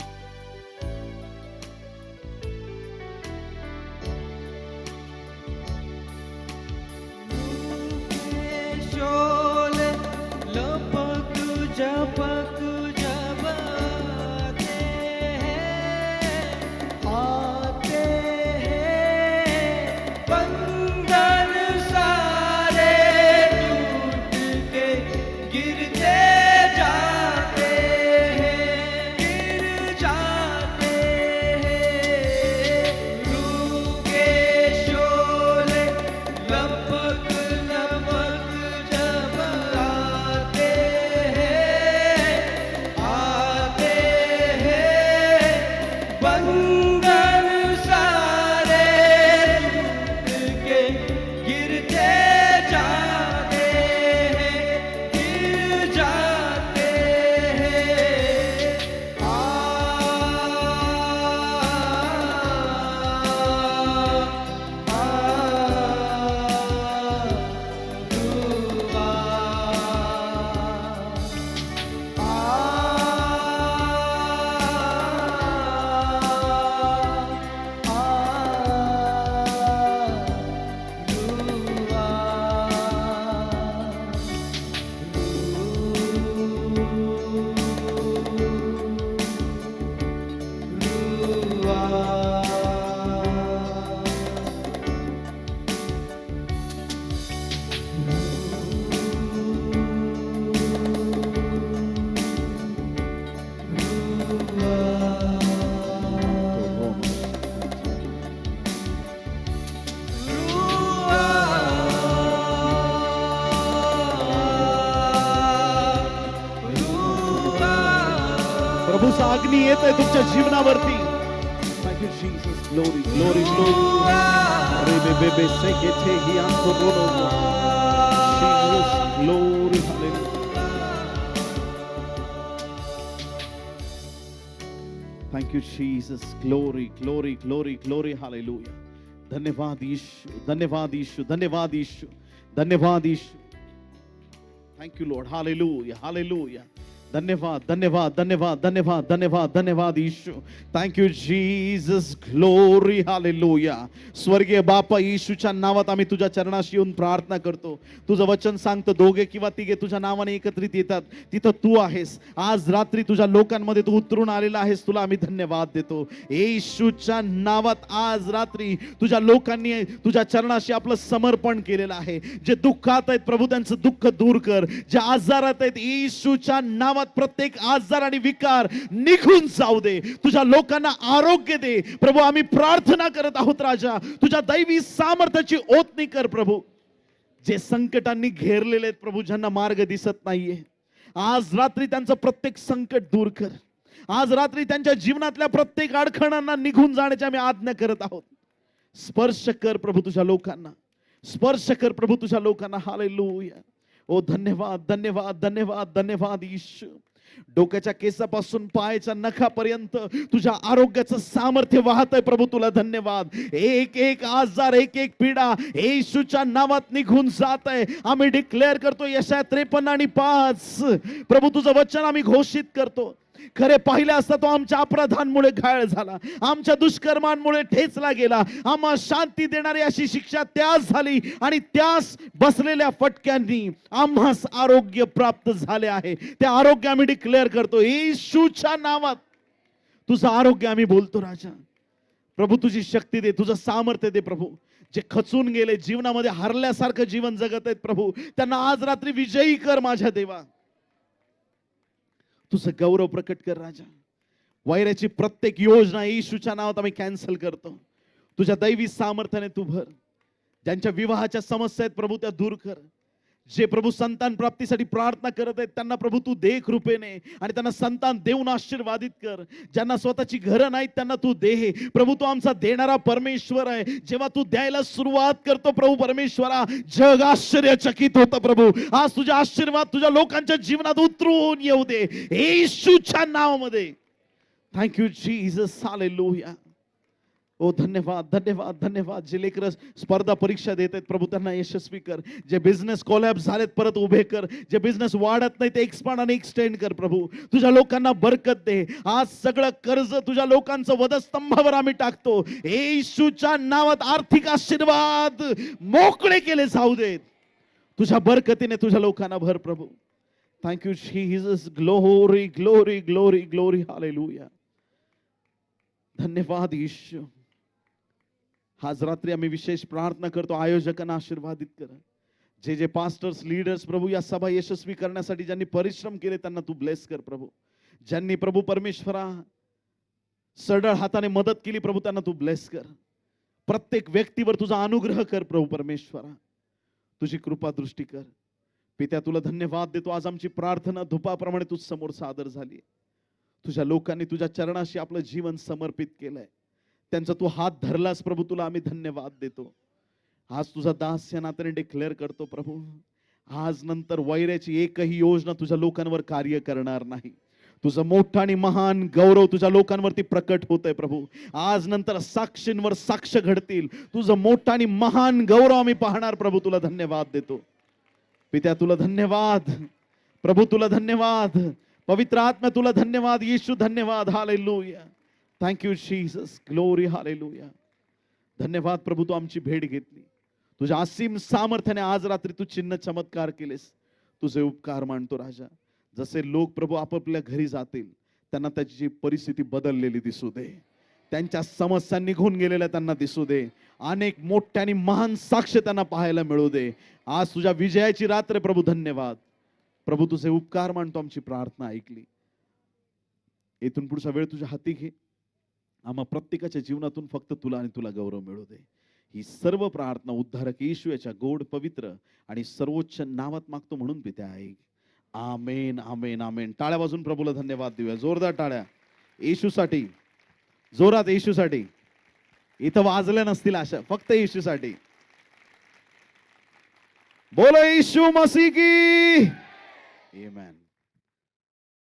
प्रभूचा अग्नी येत आहे तुमच्या जीवनावरती. Thank you Jesus. Glory glory glory. रे बे बे बे से के थे ही आंतो रोनो. Jesus glory hallelujah. Thank you Jesus. Glory glory glory glory hallelujah. धन्यवाद यीशु, धन्यवाद यीशु, धन्यवाद यीशु, धन्यवाद Yeshu. Thank you lord. Hallelujah hallelujah. धन्यवाद धन्यवाद धन्यवाद धन्यवाद धन्यवाद धन्यवाद Yeshu. Thank you Jesus. Glory hallelujah. स्वर्गीय बापा, येशूच्या नावात आम्ही तुझ्या चरणाशी येऊन प्रार्थना करतो. तुझं वचन सांगतं दोघे किंवा तिघे तुझ्या नावाने एकत्रित येतात तिथं तू आहेस. आज रात्री तुझ्या लोकांमध्ये तू उतरून आलेला आहेस, तुला आम्ही धन्यवाद देतो. येशूच्या नावात आज रात्री तुझ्या लोकांनी तुझ्या चरणाशी आपलं समर्पण केलेलं आहे. जे दुःखात आहेत प्रभू त्यांचं दुःख दूर कर. जे आजारात आहेत येशूच्या नावात प्रत्येक आजार आणि विकार निघून जाऊ दे. तुझ्या लोकांना आरोग्य दे प्रभू. आम्ही प्रार्थना करत आहोत राजा, तुझ्या दैवी सामर्थ्याची ओतणी कर प्रभू. जे संकटांनी घेरलेले आहेत प्रभू, ज्यांना मार्ग दिसत नाहीये, आज रात्री त्यांचं प्रत्येक संकट दूर कर. आज रात्री त्यांच्या जीवनातल्या प्रत्येक अडखळांना निघून जाण्याची आम्ही आज्ञा करत आहोत. स्पर्श कर प्रभू तुझ्या लोकांना, स्पर्श कर प्रभू तुझ्या लोकांना. हालेलुया. ओ धन्यवाद धन्यवाद धन्यवाद धन्यवाद यीशु. डोक्याच्या केसापासून पायाच्या नखापर्यंत तुझ्या आरोग्याचं सामर्थ्य वाहत आहे प्रभू, तुला धन्यवाद. एक एक आजार, एक एक पीडा येशूच्या नावात निघून जात आहे. आम्ही डिक्लेअर करतो यशाया 53 आणि 5 प्रभू तुझं वचन आम्ही घोषित करतो. खरे पाहिले असता तो आमच्या अपराधांमुळे घायल झाला, आमच्या दुष्कर्मांमुळे ठेचला गेला. आम्हा शांती देणारी अशी शिक्षा त्यास झाली आणि त्यास बसलेल्या फटक्यांनी आम्हास आरोग्य प्राप्त झाले आहे. ते आरोग्य आम्ही डिक्लेअर करतो येशूच्या नावात. तुझं आरोग्य आम्ही बोलतो राजा. प्रभू तुझी शक्ती दे, तुझं सामर्थ्य दे प्रभू. जे खचून गेले, जीवनामध्ये हरल्यासारखं जीवन जगत आहेत प्रभू, त्यांना आज रात्री विजयी कर माझ्या देवा. तुझं गौरव प्रकट कर राजा. वैराची प्रत्येक योजना येशूच्या नावात आम्ही कॅन्सल करतो. तुझ्या दैवी सामर्थ्याने तू भर. ज्यांच्या विवाहाच्या समस्या आहेत प्रभू त्या दूर कर. जे प्रभू संतान प्राप्तीसाठी प्रार्थना करत आहेत त्यांना प्रभू तू दे कृपेने आणि त्यांना संतान देऊन आशीर्वादित कर. ज्यांना स्वतःची घरं नाहीत त्यांना तू दे. प्रभू तू आमचा देणारा परमेश्वर आहे. जेव्हा तू द्यायला सुरुवात करतो प्रभू परमेश्वरा, जग आश्चर्यचकित होतं प्रभू. आज तुझा आशीर्वाद तुझ्या लोकांच्या जीवनात उतरून येऊ दे येशूच्या नावामध्ये. Thank you Jesus, hallelujah. ओ धन्यवाद धन्यवाद धन्यवाद. जे लेकरं स्पर्धा परीक्षा देत आहेत प्रभू त्यांना यशस्वी कर. जे बिझनेस कोलॅप्स झालेत परत उभे कर. जे बिझनेस वाढत नाही ते एक्सपांड आणि एक्सटेंड कर प्रभू. तुझ्या लोकांना बरकत दे. आज सगळं कर्ज तुझ्या लोकांचं वधस्तंभावर आम्ही टाकतो. येशूच्या नावात आर्थिक आशीर्वाद मोकळे केले जाऊ देत. तुझ्या बरकतीने तुझ्या लोकांना भर प्रभू. Thank you Jesus. Glory glory glory glory. Hallelujah. धन्यवाद येशू. आज रात्री आम्ही विशेष प्रार्थना करतो. आयोजकांना आशीर्वादित कर. जे जे पास्टर्स लीडर्स प्रभू या सभा यशस्वी करण्यासाठी ज्यांनी परिश्रम केले त्यांना तू ब्लेस कर प्रभू. ज्यांनी प्रभू परमेश्वरा सरळ हाताने मदत केली प्रभू त्यांना तू ब्लेस कर. प्रत्येक व्यक्तीवर तुझा अनुग्रह कर प्रभू परमेश्वरा. तुझी कृपा दृष्टी कर. पित्या तुला धन्यवाद देतो. आज आमची प्रार्थना धुपाप्रमाणे तुझ समोर सादर झाली. तुझ्या लोकांनी तुझ्या चरणाशी आपलं जीवन समर्पित केलंय. त्यांचा तू हात धरलास प्रभू. तुला आम्ही धन्यवाद देतो. आज तुझा दास या नात्याने डिक्लेअर करतो प्रभू, आज नंतर वैराची एकही योजना तुझ्या लोकांवर कार्य करणार नाही. तुझं मोठं आणि महान गौरव तुझ्या लोकांवरती प्रकट होतंय प्रभू. आज नंतर साक्षींवर साक्ष घडतील. तुझं मोठं आणि महान गौरव आम्ही पाहणार प्रभू. तुला धन्यवाद देतो. पित्या तुला धन्यवाद प्रभू. तुला धन्यवाद पवित्र आत्मा. तुला धन्यवाद येशू. धन्यवाद. Hallelujah. Thank you Jesus. Glory. Hallelujah. धन्यवाद प्रभू. तू आमची भेट घेतली. तुझ्या असीम सामर्थ्याने आज रात्री तू चिन्ह चमत्कार केलेस. तुझे उपकार मानतो राजा. जसे लोक प्रभू आपापल्या घरी जातील त्यांना त्याची परिस्थिती बदललेली दिसू दे. त्यांच्या समस्या निघून गेलेल्या त्यांना दिसू दे. अनेक मोठ्या आणि महान साक्ष त्यांना पाहायला मिळू दे. आज तुझ्या विजयाची रात्र प्रभू. धन्यवाद प्रभू. तुझे उपकार मानतो. आमची प्रार्थना ऐकली. इथून पुढचा वेळ तुझ्या हाती घे. आम्हा प्रत्येकाच्या जीवनातून फक्त तुला आणि तुला गौरव मिळू दे. ही सर्व प्रार्थना उद्धारक येशू याच्या गोड पवित्र आणि सर्वोच्च नावात मागतो म्हणून पित्या ऐक. आमेन आमेन आमेन. टाळ्या वाजून प्रभूला धन्यवाद देऊया. जोरदार टाळ्या येशूसाठी. जोरात येशूसाठी. इथं वाजल्या नसतील अशा. फक्त येशूसाठी. बोलो येशू मसीह की. आमेन.